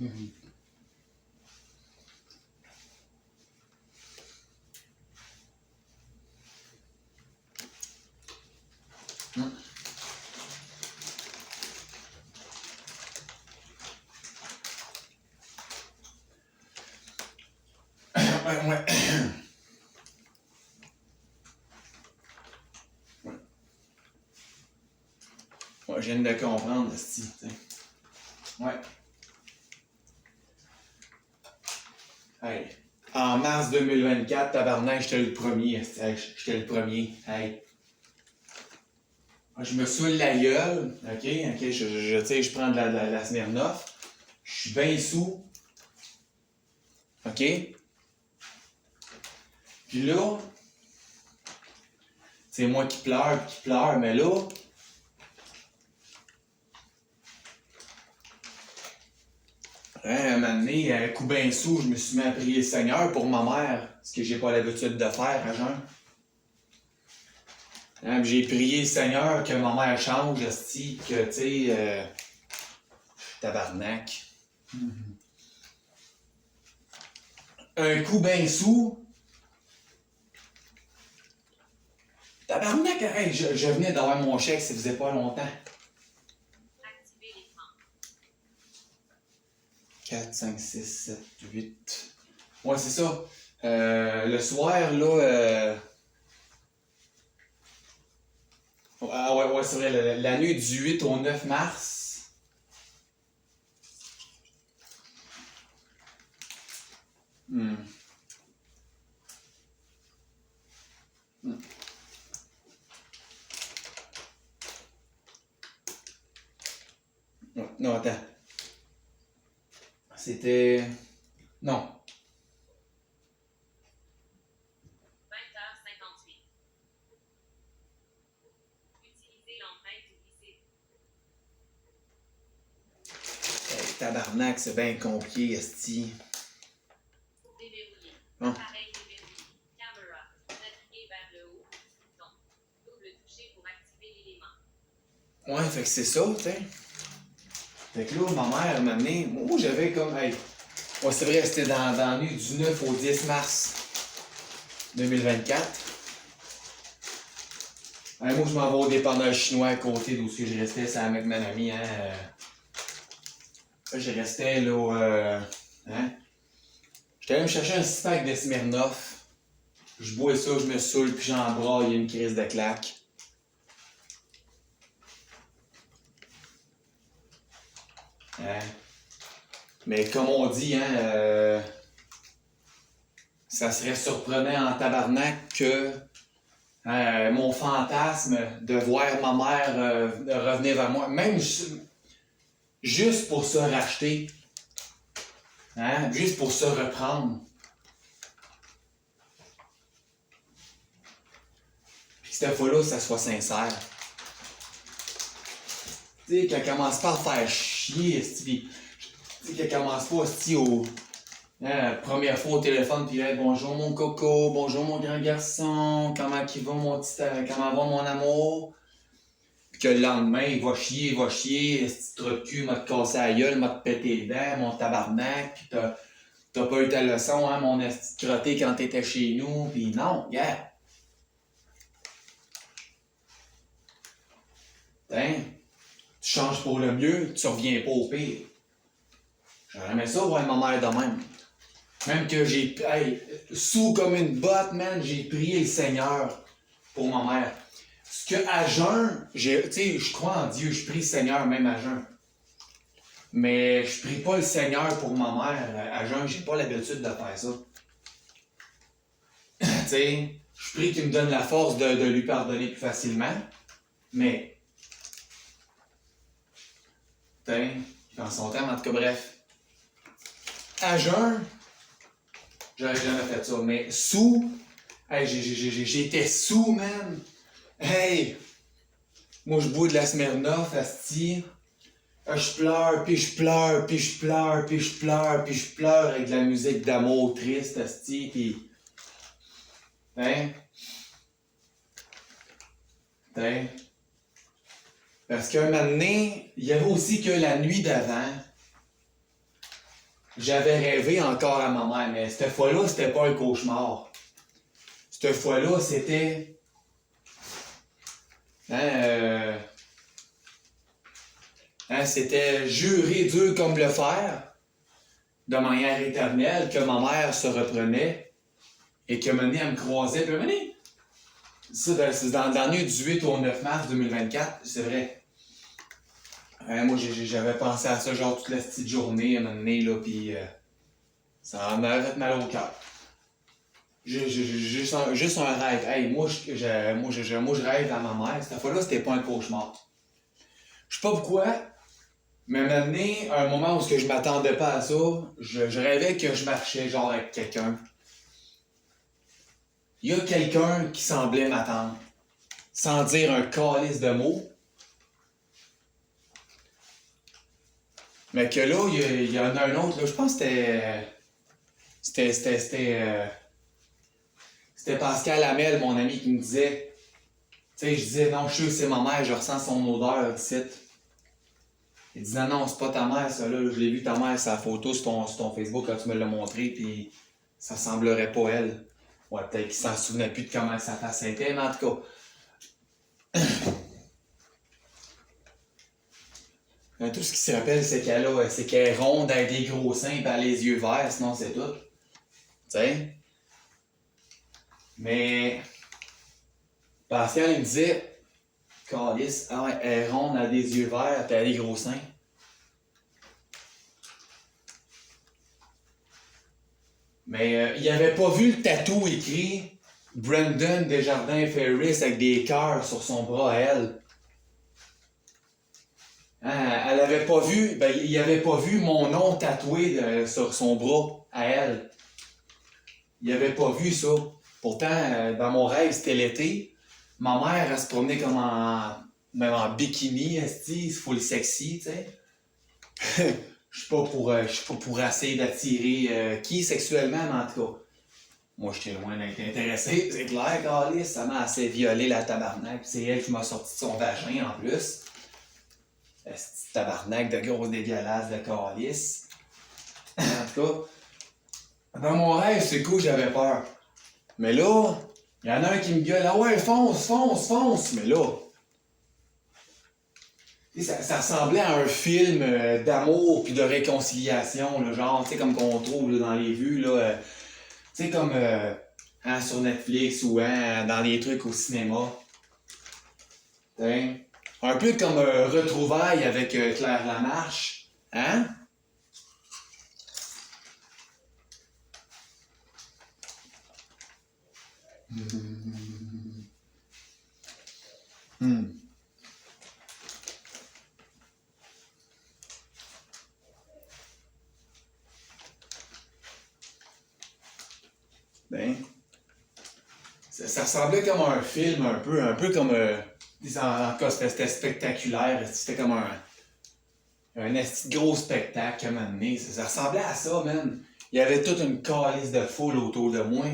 Ouais. Ouais, je viens de comprendre, esti, t'sais. Ouais. Hey. En mars 2024, tabarnak, j'étais le premier, esti. Hey, j'étais le premier. Hey. Je me saoule la gueule, ok, je prends de la Smirnoff, je suis bien sous, ok, puis là, c'est moi qui pleure, mais là, un moment donné, un coup bien sous, je me suis mis à prier le Seigneur pour ma mère, ce que j'ai pas l'habitude de faire à jeun. Hein, j'ai prié le Seigneur que ma mère change, esti, que, tu sais, tabarnak. Un coup bien sous, tabarnak, hey, je venais d'avoir mon chèque, ça faisait pas longtemps. Activer l'écran. 4, 5, 6, 7, 8. Ouais, c'est ça. Le soir, là. Ah ouais, c'est vrai, la nuit du 8 au 9 mars. Hmm. Hmm. Non, attends. C'était. Non. 20h58. Utiliser l'empreinte du lycée. Hey, tabarnak, c'est bien compliqué, esti. Déverrouiller. Hein? Appareil déverrouillé. Caméra. Naviguer vers le haut. Non. Double toucher pour activer l'élément. Ouais, fait que c'est ça, tu sais. Fait que là, ma mère m'a amené. Moi, j'avais comme. Hey. Ouais, c'est vrai, c'était dans la nuit du 9 au 10 mars 2024. Hey, moi, je m'en vais au dépanneur chinois à côté d'où je restais, c'est avec ma amie, hein. Là, je restais là. Hein. J'étais allé me chercher un 6-pack de Smirnoff. Je bois ça, je me saoule, puis j'en braille une crise de claque. Hein? Mais comme on dit, hein, ça serait surprenant en tabarnak que mon fantasme de voir ma mère revenir vers moi, même juste pour se racheter, hein, juste pour se reprendre. Puis cette fois-là, ça soit sincère. Tu sais, qu'elle commence pas à faire chier, tu sais, qu'elle commence pas au. Hein, première fois au téléphone, puis là, bonjour mon coco, bonjour mon grand garçon, comment il va mon petit, comment va mon amour? Puis que le lendemain, il va chier, ce trou de cul m'a te cassé la gueule, m'a te pété les dents, mon tabarnak, puis t'as pas eu ta leçon, hein, mon esti de crotté quand t'étais chez nous, puis non, yeah. Hein, tu changes pour le mieux, tu reviens pas au pire. J'aurais aimé ça voir ma mère de même. Même que j'ai, hey, sous comme une botte, man, j'ai prié le Seigneur pour ma mère. Parce que à jeun, tu sais, je crois en Dieu, je prie le Seigneur même à jeun. Mais je prie pas le Seigneur pour ma mère à jeun, j'ai pas l'habitude de faire ça. Tu sais, je prie qu'il me donne la force de lui pardonner plus facilement. Mais, tu sais, dans son temps, en tout cas, bref. À jeun, j'aurais jamais fait ça. Mais sous, hey, j'étais sous, man. Hey! Moi, je bois de la Smirnoff, asti. Je pleure, puis je pleure, puis je pleure, puis je pleure, puis je pleure avec de la musique d'amour triste, asti, puis... Hein? Hein? Parce qu'un moment donné, il y avait aussi que la nuit d'avant, j'avais rêvé encore à ma mère, mais cette fois-là, c'était pas un cauchemar. Cette fois-là, c'était... c'était jurer dur comme le fer, de manière éternelle, que ma mère se reprenait et que Mené, elle me croisait. Puis Mené, c'est dans l'année du 8 au 9 mars 2024, c'est vrai. Moi, j'avais pensé à ça genre toute la petite journée, à Mené, là, puis ça m'avait fait mal au cœur. Juste un rêve. Hey, moi, je rêve à ma mère. Cette fois-là, c'était pas un cauchemar. Je sais pas pourquoi, mais maintenant, à un moment où je m'attendais pas à ça, je rêvais que je marchais genre avec quelqu'un. Il y a quelqu'un qui semblait m'attendre, sans dire un calice de mots. Mais que là, il y en a un autre, là, je pense que c'était Pascal Hamel, mon ami, qui me disait, tu sais, je disais, non, je suis sûr que c'est ma mère, je ressens son odeur ici. Il dit, non, c'est pas ta mère, ça, là, je l'ai vu ta mère, sa photo sur ton Facebook, quand tu me l'as montré, puis ça semblerait pas elle. Ouais, peut-être qu'il s'en souvenait plus de comment sa face était, mais en tout cas. Tout ce qui se rappelle, c'est qu'elle est ronde avec des gros seins et elle a les yeux verts, sinon c'est tout. Tu sais? Mais Pascal, il me disait, Calice, ah ouais, elle est ronde, elle a des yeux verts, puis elle a des gros seins. Mais il avait pas vu le tatou écrit Brandon Desjardins Ferris avec des cœurs sur son bras à elle. Elle avait pas vu, il avait pas vu mon nom tatoué sur son bras à elle. Il avait pas vu ça. Pourtant, dans mon rêve, c'était l'été. Ma mère, elle se promenait comme même en bikini, full sexy, tu sais. Je suis pas pour essayer d'attirer qui sexuellement, mais en tout cas. Moi, j'étais loin d'être intéressé. C'est clair, Calice, ça m'a assez violé la tabarnak. C'est elle qui m'a sorti de son vagin en plus. Cette tabarnak de grosse dégueulasse de Calice. En tout cas, dans mon rêve, c'est cool, j'avais peur. Mais là, il y en a un qui me gueule, ah ouais, fonce, fonce, fonce. Mais là, ça ressemblait à un film d'amour puis de réconciliation, là, genre, tu sais, comme qu'on trouve là, dans les vues, là, tu sais, comme sur Netflix ou dans les trucs au cinéma. T'sais, un peu comme Retrouvailles avec Claire Lamarche, hein? Ben, ça ressemblait comme un film, un peu comme... en cas, c'était spectaculaire, c'était comme un esti de gros spectacle à un moment donné. Ça ressemblait à ça, man. Il y avait toute une calice de foule autour de moi.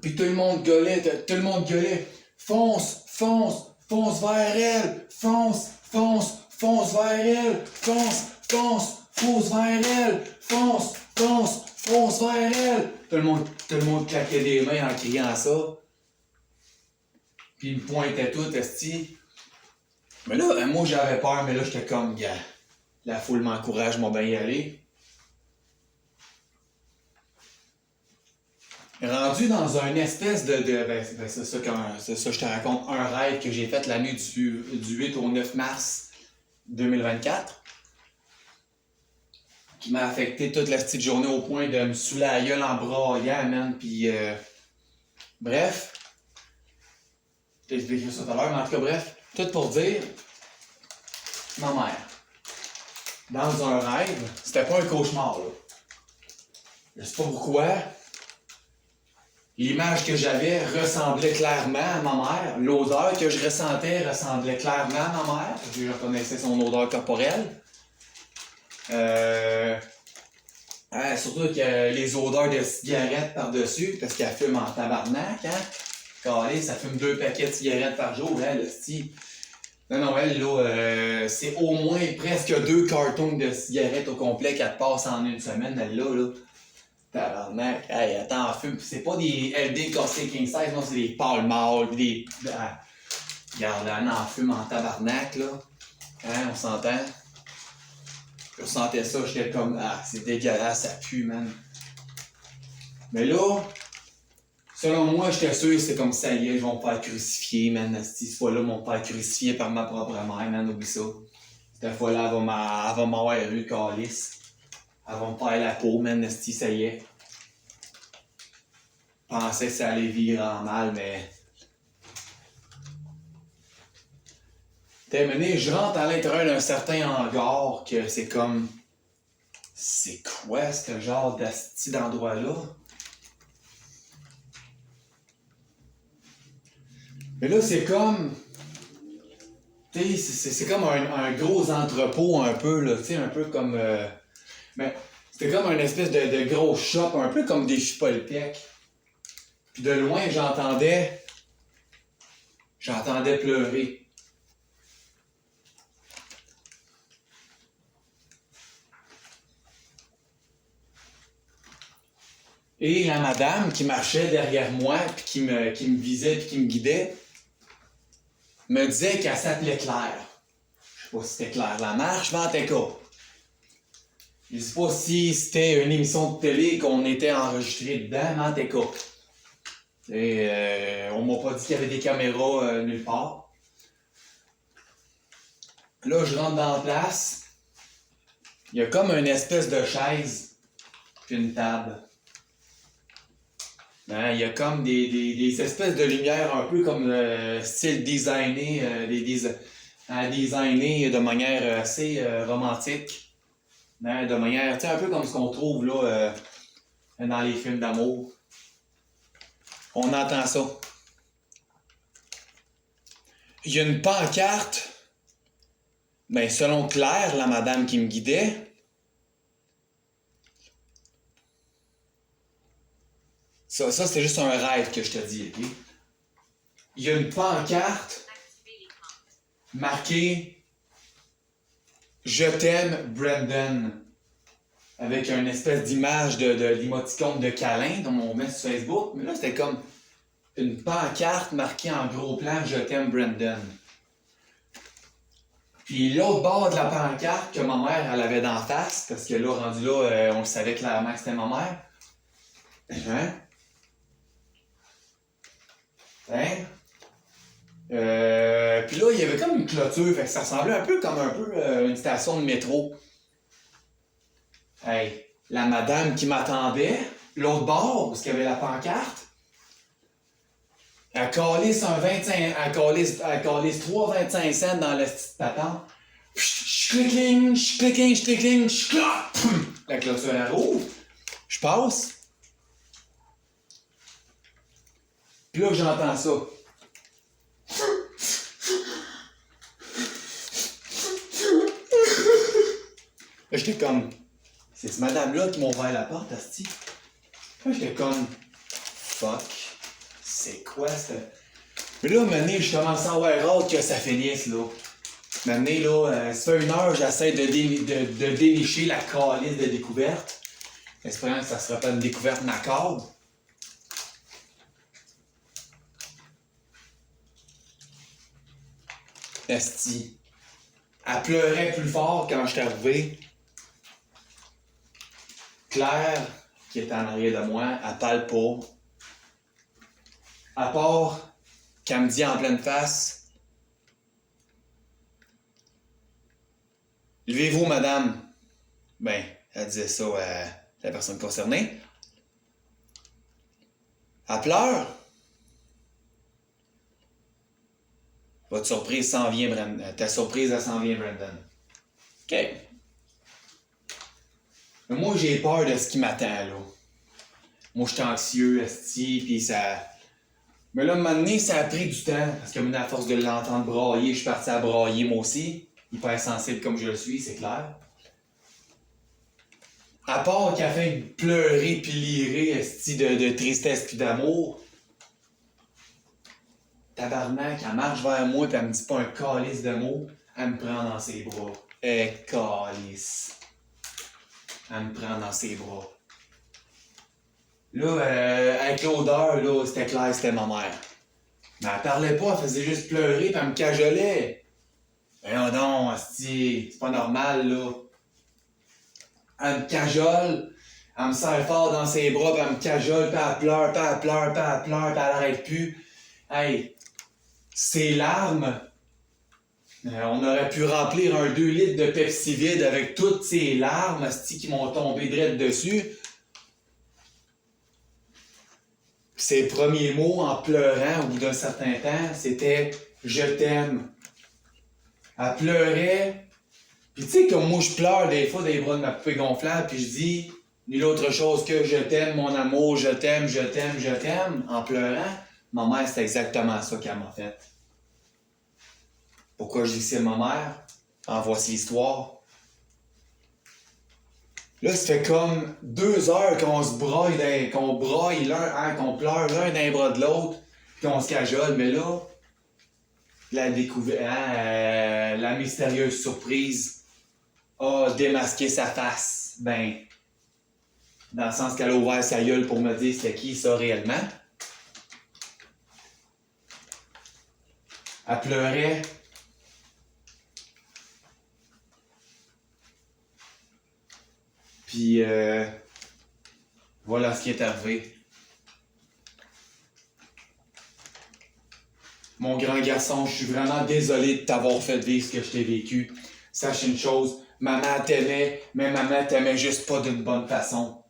Puis tout le monde gueulait. Fonce, fonce, fonce vers elle, fonce, fonce, fonce vers elle, fonce, fonce, fonce vers elle, fonce, fonce, fonce vers elle. Tout le monde claquait des mains en criant ça. Puis il me pointait tout, esti. Mais là, moi j'avais peur, mais là j'étais comme, gars, la foule m'encourage, moi bien y aller. Rendu dans une espèce c'est ça, je te raconte un rêve que j'ai fait l'année du 8 au 9 mars 2024, qui m'a affecté toute la petite journée au point de me saouler la gueule en braillant, man, pis bref, je t'ai expliqué ça tout à l'heure, mais en tout cas, bref, tout pour dire, ma mère, dans un rêve, c'était pas un cauchemar, là. Je sais pas pourquoi. L'image que j'avais ressemblait clairement à ma mère. L'odeur que je ressentais ressemblait clairement à ma mère. Je reconnaissais son odeur corporelle. Surtout que les odeurs de cigarettes par-dessus, parce qu'elle fume en tabarnak, hein. Calé, ça fume 2 paquets de cigarettes par jour, hein, le style. Non, non, elle, là, c'est au moins presque 2 cartons de cigarettes au complet qu'elle te passe en une semaine, elle, là. Tabarnak, hey, attends, en fume. C'est pas des LD cassés king size, non, c'est des Pall Mall, pis des. Ah, regarde, elle en fume en tabarnak, là. Hein, on s'entend? Je ressentais ça, j'étais comme, ah, c'est dégueulasse, ça pue, man. Mais là, selon moi, j'étais sûr que c'est comme ça y est, je vais me faire crucifier, man. Cette fois-là, ils vont me faire crucifier par ma propre mère, man, oublie ça. Cette fois-là, elle va m'avoir eu, calice. Elle va me faire la peau, man, ça y est. Je pensais que ça allait virer en mal, mais... Terminé, je rentre à l'intérieur d'un certain hangar que c'est comme... C'est quoi ce genre d'asti d'endroit-là? Mais là, c'est comme... Tu sais, c'est comme un gros entrepôt un peu, là, tu sais, un peu comme... Mais c'était comme un espèce de gros shop, un peu comme des Chipoltec. Puis de loin, j'entendais pleurer. Et la madame qui marchait derrière moi, puis qui me visait, puis qui me guidait, me disait qu'elle s'appelait Claire. Je sais pas si c'était Claire Lamarche, mais en tout cas. Je sais pas si c'était une émission de télé qu'on était enregistré dedans, mais en tout cas. Et on m'a pas dit qu'il y avait des caméras nulle part. Là, je rentre dans la place. Il y a comme une espèce de chaise, puis une table. Hein, il y a comme des espèces de lumières un peu comme style designé, designé de manière assez romantique. Hein, de manière, tu sais, un peu comme ce qu'on trouve là dans les films d'amour. On entend ça. Il y a une pancarte, ben selon Claire, la madame qui me guidait, ça c'était juste un rêve que je te dis, ok? Il y a une pancarte marquée Je t'aime, Brandon, avec une espèce d'image de l'émoticône de câlin dont on met sur Facebook, mais là c'était comme une pancarte marquée en gros plan Je t'aime, Brandon. Puis l'autre bord de la pancarte que ma mère elle avait d'en face, parce que là, rendu là, on savait clairement que c'était ma mère. Hein? Hein? Puis là, il y avait comme une clôture, fait que ça ressemblait un peu comme une station de métro. Hey, la madame qui m'attendait, l'autre bord, où il y avait la pancarte, elle calisse un 25, elle calisse 3,25 cents dans le petit patente. Schlicking, la clôture elle rouvre. Je passe. Puis là, j'entends ça. Là, j'étais comme, c'est cette madame-là qui m'a ouvert la porte, asti. Là, j'étais comme, fuck, c'est quoi ça? Mais là, maintenant, je commence à avoir hâte que ça finisse, là. Maintenant, là, ça fait 1 heure, j'essaie de dénicher la calice de découverte. Espérant que ça sera pas une découverte macabre. Esti. Elle pleurait plus fort quand je suis arrivé. Claire, qui était en arrière de moi, elle parle pas. À part qu'elle me dit en pleine face, levez-vous, madame. Ben, elle disait ça à la personne concernée. Elle pleure. Votre surprise s'en vient, Brandon. Ta surprise, elle s'en vient, Brandon. OK. Mais moi, j'ai peur de ce qui m'attend, là. Moi, je suis anxieux, esti, pis ça... Mais là, un moment donné, ça a pris du temps, parce que à force de l'entendre brailler, je suis parti à brailler, moi aussi. Hyper sensible comme je le suis, c'est clair. À part qu'elle fait pleurer pis lirer, esti, de tristesse pis d'amour, tabarnak, elle marche vers moi pis elle me dit pas un calice de mots, elle me prend dans ses bras. Calice. Elle me prend dans ses bras. Là, avec l'odeur, là, c'était clair, c'était ma mère. Mais elle parlait pas, elle faisait juste pleurer pis elle me cajolait. Voyons donc, asti, c'est pas normal, là. Elle me cajole, elle me serre fort dans ses bras, pis elle me cajole, pis elle pleure, pis elle pleure, pis elle pleure, pis elle arrête plus. Hey, ces larmes, on aurait pu remplir un 2 litres de Pepsi vide avec toutes ces larmes, asti, qui m'ont tombé direct dessus. Ses premiers mots en pleurant au bout d'un certain temps, c'était « Je t'aime ». Elle pleurait. Puis tu sais, comme moi je pleure des fois dans les bras de ma poupée gonflable, puis je dis nulle autre chose que « Je t'aime, mon amour, je t'aime, je t'aime, je t'aime » en pleurant. Ma mère, c'est exactement ça qu'elle m'a fait. Pourquoi je dis que c'est ma mère? En voici l'histoire. Là, ça fait comme 2 heures qu'on se braille, qu'on braille l'un, hein, qu'on pleure l'un dans les bras de l'autre, puis qu'on se cajole. Mais là, la découverte, hein, la mystérieuse surprise a démasqué sa face. Ben, dans le sens qu'elle a ouvert sa gueule pour me dire c'était qui ça réellement. Elle pleurait. Puis voilà ce qui est arrivé. Mon grand garçon, je suis vraiment désolé de t'avoir fait vivre ce que je t'ai vécu. Sache une chose, maman t'aimait, mais maman t'aimait juste pas d'une bonne façon.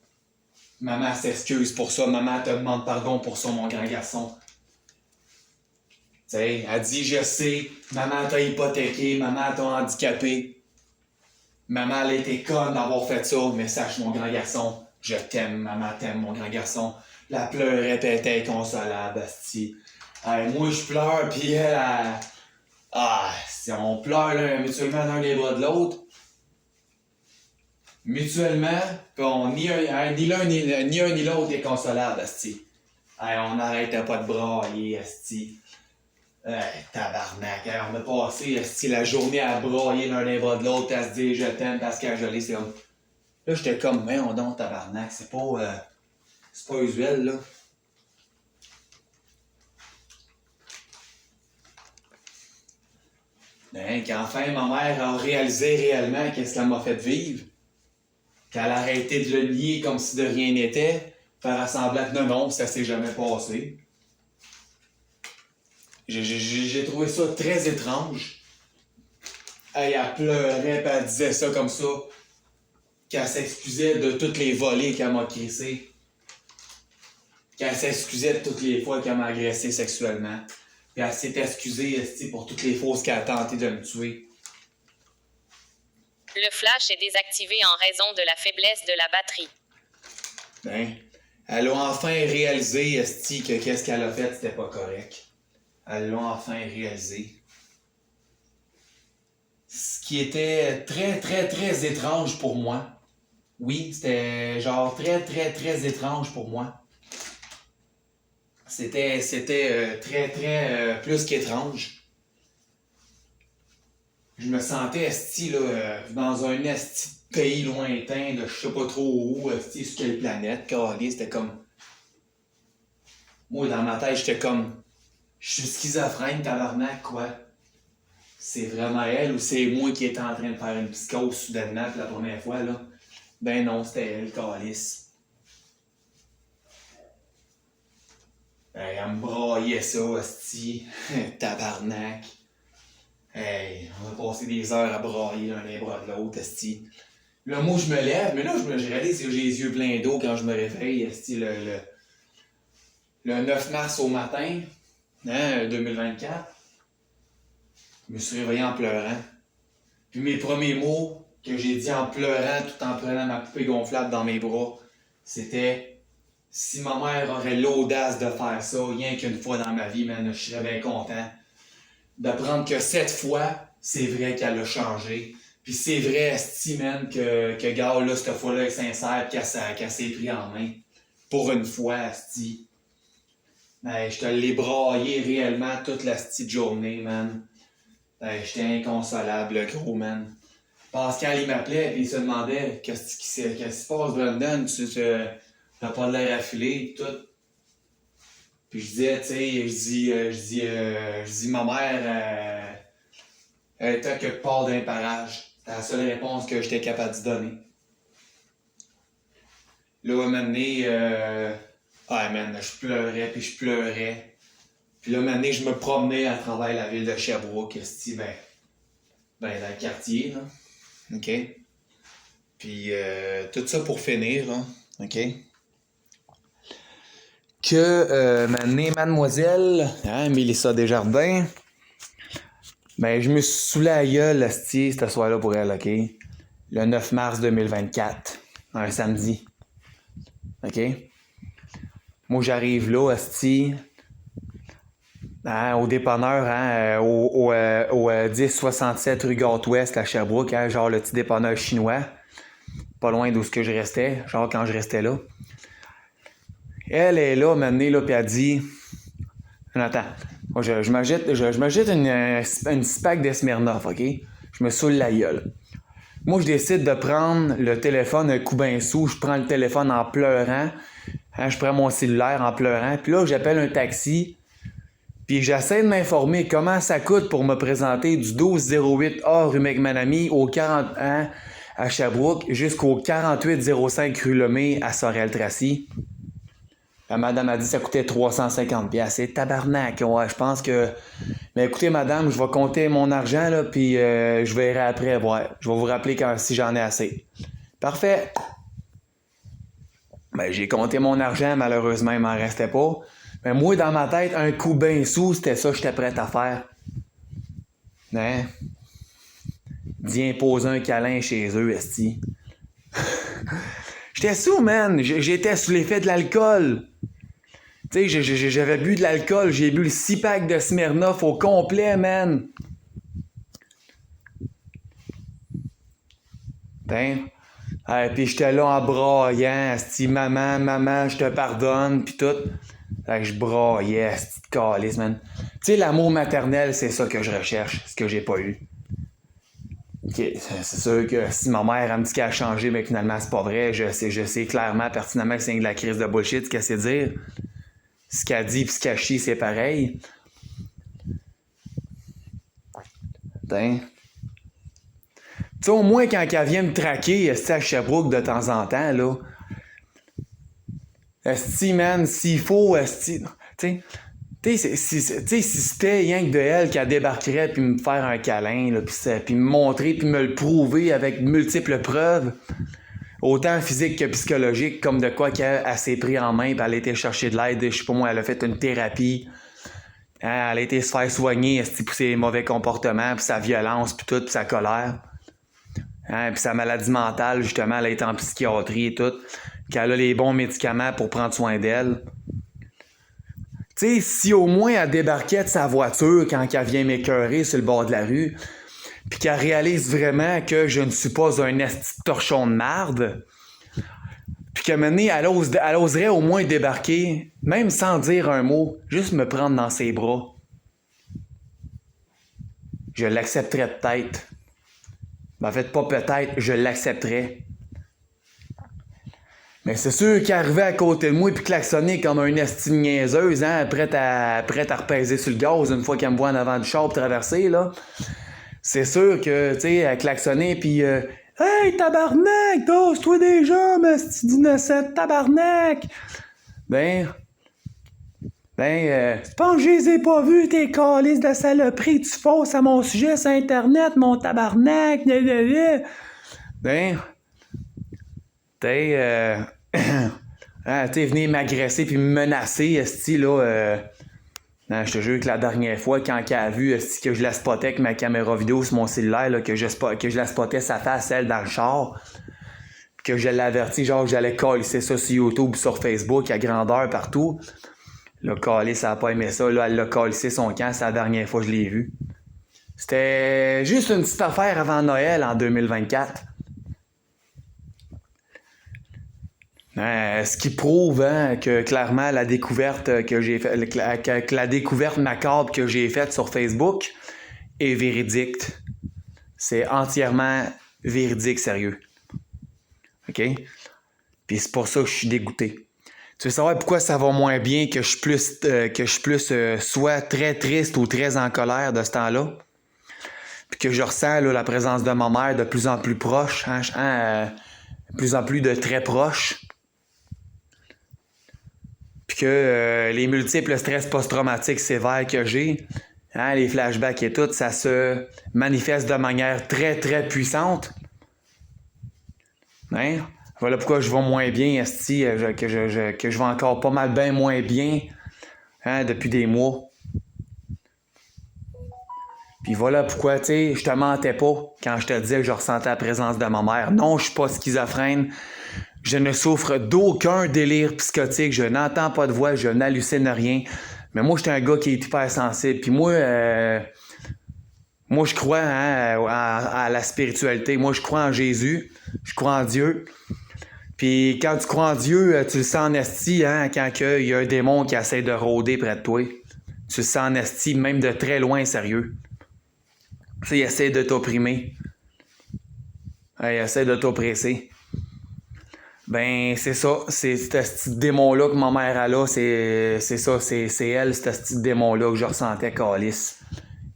Maman s'excuse pour ça, maman te demande pardon pour ça, mon grand garçon. Tu sais, elle dit, je sais, maman t'a hypothéqué, maman t'a handicapé. Maman, elle a été conne d'avoir fait ça, mais sache, mon grand garçon, je t'aime, maman t'aime, mon grand garçon. La pleurait, pis elle était inconsolable, asti. Moi, je pleure, pis elle. Si on pleure là, mutuellement l'un des bras de l'autre, mutuellement, pis ni l'un ni l'autre est consolable, asti. On n'arrêtait pas de brailler, asti. Tabarnak, on a passé la journée à brailler l'un des bras de l'autre, à se dire je t'aime parce qu'à geler, c'est comme. Là, j'étais comme, mais on donne tabarnak, c'est pas usuel, là. Qu'enfin, ma mère a réalisé réellement qu'est-ce qu'elle m'a fait vivre, qu'elle a arrêté de le nier comme si de rien n'était, faire semblant que non, ça s'est jamais passé. J'ai trouvé ça très étrange. Elle pleurait, pis elle disait ça comme ça. Qu'elle s'excusait de toutes les volées qu'elle m'a crissées. Qu'elle s'excusait de toutes les fois qu'elle m'a agressé sexuellement. Puis elle s'est excusée pour toutes les fois qu'elle a tenté de me tuer. Le flash est désactivé en raison de la faiblesse de la batterie. Ben, elle a enfin réalisé que qu'est-ce qu'elle a fait, c'était pas correct. Elle l'a enfin réalisé. Ce qui était très, très, très étrange pour moi. Oui, c'était genre très, très, très étrange pour moi. C'était très, très plus qu'étrange. Je me sentais dans un pays lointain de je sais pas trop où, sur quelle planète, carré, c'était comme. Moi, dans ma tête, j'étais comme. Je suis schizophrène, tabarnak, quoi. C'est vraiment elle ou c'est moi qui étais en train de faire une psychose soudainement pour la première fois, là? Ben non, c'était elle, calice. Elle me braillait ça, hostie. Tabarnak. Hey, on a passé des heures à brailler l'un des bras de l'autre, hostie. Là, moi, je me lève, mais là, je réalise que j'ai les yeux pleins d'eau quand je me réveille, hostie, le 9 mars au matin, 2024. Je me suis réveillé en pleurant. Puis mes premiers mots que j'ai dit en pleurant, tout en prenant ma poupée gonflable dans mes bras, c'était « Si ma mère aurait l'audace de faire ça, rien qu'une fois dans ma vie, man, je serais bien content. » D'apprendre que cette fois, c'est vrai qu'elle a changé. Puis c'est vrai, esti, man, que gars, là, cette fois-là, est sincère, qu'elle s'est pris en main. Pour une fois, esti. Ben, je te l'ai braillé réellement toute la petite journée, man. Ben, j'étais inconsolable, le gros, man. Pascal, il m'appelait et il se demandait qu'est-ce qui se passe, Brendan? T'as pas de l'air affilé, tout. Puis je disais, tu sais, je dis, ma mère, elle était quelque part d'un parage. C'était la seule réponse que j'étais capable de donner. Là, à un moment donné, man, je pleurais, puis je pleurais. Puis là, à un moment donné, je me promenais à travers la ville de Sherbrooke, dans le quartier, là. OK? Puis tout ça pour finir, là. OK? Que mademoiselle, Mélissa Desjardins, ben je me suis saoulé à la gueule, asti, cette soirée-là pour elle, OK? Le 9 mars 2024, un samedi. OK? Moi, j'arrive là, asti, au dépanneur, au 1067 rue Gâte-Ouest à Sherbrooke, genre le petit dépanneur chinois, pas loin d'où je restais, genre quand je restais là. Elle est là, maintenant, là, puis elle dit... Attends, moi, je m'achète une spack de Smirnoff, OK? Je me saoule la gueule. Moi, je décide de prendre le téléphone un coup ben sous. Je prends le téléphone en pleurant. Je prends mon cellulaire en pleurant. Puis là, j'appelle un taxi. Puis j'essaie de m'informer comment ça coûte pour me présenter du 1208A rue McManamy au 40 ans à Sherbrooke jusqu'au 4805 rue Lemay à Sorel-Tracy. La madame a dit que ça coûtait 350$. C'est tabarnak. Ouais, je pense que... Mais écoutez, madame, je vais compter mon argent, là, puis je verrai après. Ouais, je vais vous rappeler si j'en ai assez. Parfait. Ben, j'ai compté mon argent. Malheureusement, il m'en restait pas. Mais moi, dans ma tête, un coup ben sous, c'était ça que j'étais prêt à faire. Hein? D'y imposer un câlin chez eux, esti. J'étais sous, man. J'étais sous l'effet de l'alcool. Tu sais, j'avais bu de l'alcool. J'ai bu le 6 pack de Smirnoff au complet, man. Puis j'étais là en braillant. Asti, maman, je te pardonne, puis tout. Fait que je braillais, asti de calice, man. Tu sais, l'amour maternel, c'est ça que je recherche, ce que j'ai pas eu. OK, c'est sûr que si ma mère elle me dit qu'elle a changé, mais finalement c'est pas vrai, je sais clairement, pertinemment que c'est de la crise de bullshit, ce qu'elle sait dire. Ce qu'elle dit pis ce qu'elle chie, c'est pareil. Tu sais, au moins quand elle vient me traquer, à Sherbrooke de temps en temps, là. Esti, man, s'il faut, esti. Tu sais, si c'était rien que de elle qui débarquerait puis me faire un câlin, là, puis me montrer puis me le prouver avec multiples preuves, autant physique que psychologique, comme de quoi qu'elle s'est pris en main puis elle a été chercher de l'aide, je sais pas moi, elle a fait une thérapie, elle a été se faire soigner pour ses mauvais comportements, puis sa violence, puis tout, puis sa colère. Puis sa maladie mentale, justement, elle a été en psychiatrie et tout, qu'elle a les bons médicaments pour prendre soin d'elle. Tu sais, si au moins elle débarquait de sa voiture quand elle vient m'écœurer sur le bord de la rue, puis qu'elle réalise vraiment que je ne suis pas un esti de torchon de marde, puis qu'à un moment donné, elle oserait au moins débarquer, même sans dire un mot, juste me prendre dans ses bras. Je l'accepterais peut-être. En fait, pas peut-être, je l'accepterais. Mais c'est sûr qu'arriver à côté de moi et klaxonner comme un esti de niaiseuse, prête à repaiser sur le gaz une fois qu'elle me voit en avant du char pour traverser, là. C'est sûr que, tu sais, à klaxonner pis hey, tabarnak, dose-toi des jambes, esti d'innocent, tabarnak! Tu penses que je les ai pas vus, tes calices de saloperie, tu fausses à mon sujet sur Internet, mon tabarnak, venir m'agresser puis me menacer, esti, là. Je te jure que la dernière fois, quand elle a vu que je la spottais avec ma caméra vidéo sur mon cellulaire, là, que je la spottais sa face, elle, dans le char, que je l'ai averti, genre que j'allais calisser ça sur YouTube, sur Facebook, à grandeur, partout. Là, calé, ça n'a pas aimé ça. Là, elle l'a calissé son camp, c'est la dernière fois que je l'ai vu. C'était juste une petite affaire avant Noël en 2024. Ce qui prouve que clairement la découverte que j'ai faite, que la découverte macabre que j'ai faite sur Facebook est véridique. C'est entièrement véridique, sérieux. OK? Puis c'est pour ça que je suis dégoûté. Tu veux savoir pourquoi ça va moins bien, que je suis plus soit très triste ou très en colère de ce temps-là? Puis que je ressens là, la présence de ma mère de plus en plus proche, de plus en plus de très proche. Puis que les multiples stress post-traumatiques sévères que j'ai, les flashbacks et tout, ça se manifeste de manière très, très puissante. Voilà pourquoi je vais moins bien, esti, que je vais encore pas mal bien moins bien depuis des mois. Puis voilà pourquoi, tu sais, je te mentais pas quand je te disais que je ressentais la présence de ma mère. Non, je suis pas schizophrène. Je ne souffre d'aucun délire psychotique. Je n'entends pas de voix, je n'hallucine rien. Mais moi, j'étais un gars qui est hyper sensible. Puis moi, je crois à la spiritualité. Moi, je crois en Jésus. Je crois en Dieu. Puis quand tu crois en Dieu, tu le sens en esti, quand il y a un démon qui essaie de rôder près de toi. Tu le sens en esti, même de très loin, sérieux. Tu sais, il essaie de t'opprimer. Il essaie de t'oppresser. Ben, c'est ça. C'est ce petit démon-là que ma mère a là. C'est ça. C'est elle, ce petit démon-là que je ressentais calice.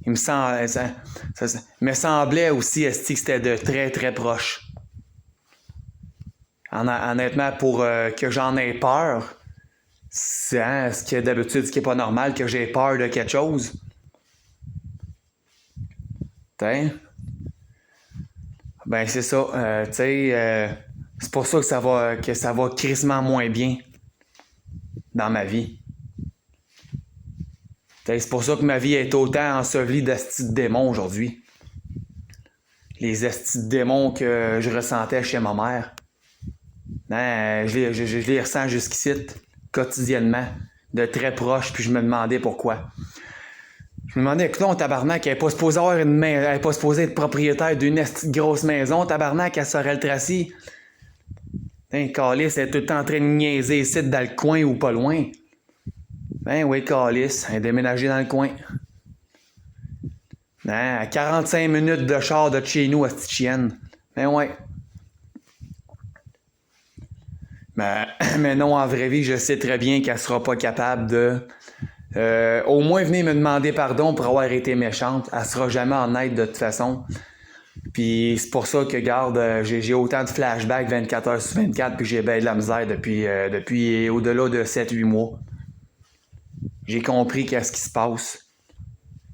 Il me semblait aussi, esti, que c'était de très, très proche. Honnêtement, pour que j'en ai peur, c'est ce qui est d'habitude, ce qui est pas normal, que j'ai peur de quelque chose. T'sais? Ben, c'est ça. Tu sais, c'est pour ça que ça va crissement moins bien dans ma vie. T'sais, c'est pour ça que ma vie est autant ensevelie d'estis de démons aujourd'hui. Les estis de démons que je ressentais chez ma mère. Je les ressens jusqu'ici, quotidiennement, de très proche, puis je me demandais pourquoi. Je me demandais, écoute, tabarnak, elle n'est pas supposée avoir elle n'est pas supposée être propriétaire d'une grosse maison, tabarnak, à Sorel-Tracy. Calice, elle est tout le temps en train de niaiser ici dans le coin ou pas loin. Ben oui, Calice, elle est déménagée dans le coin. À 45 minutes de char de chez nous, à cette chienne. Ben ouais. Mais non, en vraie vie, je sais très bien qu'elle sera pas capable de... au moins venir me demander pardon pour avoir été méchante. Elle sera jamais en aide de toute façon. Puis c'est pour ça que, garde, j'ai autant de flashbacks 24 heures sur 24 puis j'ai bien de la misère depuis au-delà de 7-8 mois. J'ai compris qu'est-ce qui se passe.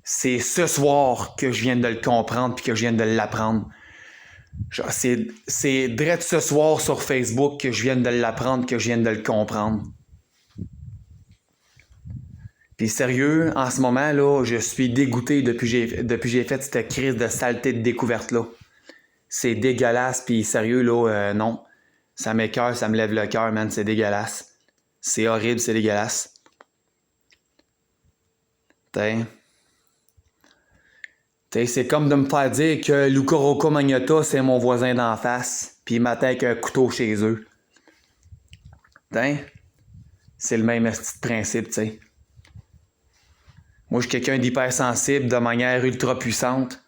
C'est ce soir que je viens de le comprendre puis que je viens de l'apprendre. Genre, c'est direct ce soir sur Facebook que je viens de l'apprendre, que je viens de le comprendre. Puis sérieux, en ce moment, là, je suis dégoûté depuis j'ai fait cette crise de saleté de découverte-là. C'est dégueulasse, puis sérieux, là, non. Ça m'écoeure, ça me lève le cœur, man, c'est dégueulasse. C'est horrible, c'est dégueulasse. C'est comme de me faire dire que Luca Rocca Magnotta, c'est mon voisin d'en face, puis il m'attend avec un couteau chez eux. C'est le même petit principe, tu sais. Moi, je suis quelqu'un d'hypersensible de manière ultra puissante.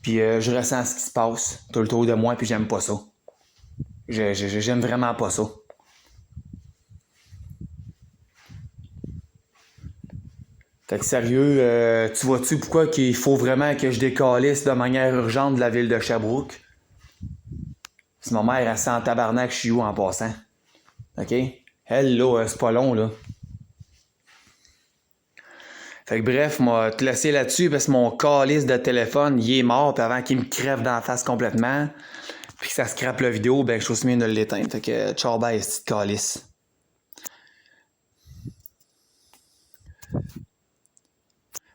Puis je ressens ce qui se passe tout autour de moi, puis j'aime pas ça. J'aime vraiment pas ça. Fait que sérieux, tu vois-tu pourquoi qu'il faut vraiment que je décalisse de manière urgente de la ville de Sherbrooke? Si ma mère, elle sent en tabarnak, je suis où en passant? OK? Elle, là, c'est pas long, là. Fait que bref, moi, te laisser là-dessus parce que mon calice de téléphone, il est mort, puis avant qu'il me crève dans la face complètement, puis que ça scrape la vidéo, ben je trouve mieux de l'éteindre. Fait que ciao bye, ce petit calice.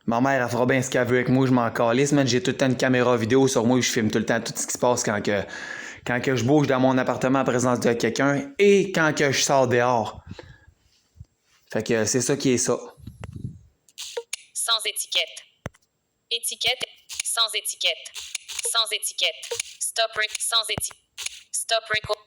Ma mère, elle fera bien ce qu'elle veut avec moi, je m'en calisse, man. J'ai tout le temps une caméra vidéo sur moi où je filme tout le temps tout ce qui se passe quand que je bouge dans mon appartement en présence de quelqu'un et quand que je sors dehors. Fait que c'est ça qui est ça. Sans étiquette. Étiquette. Sans étiquette. Sans étiquette. Stop sans étiquette. Stop record.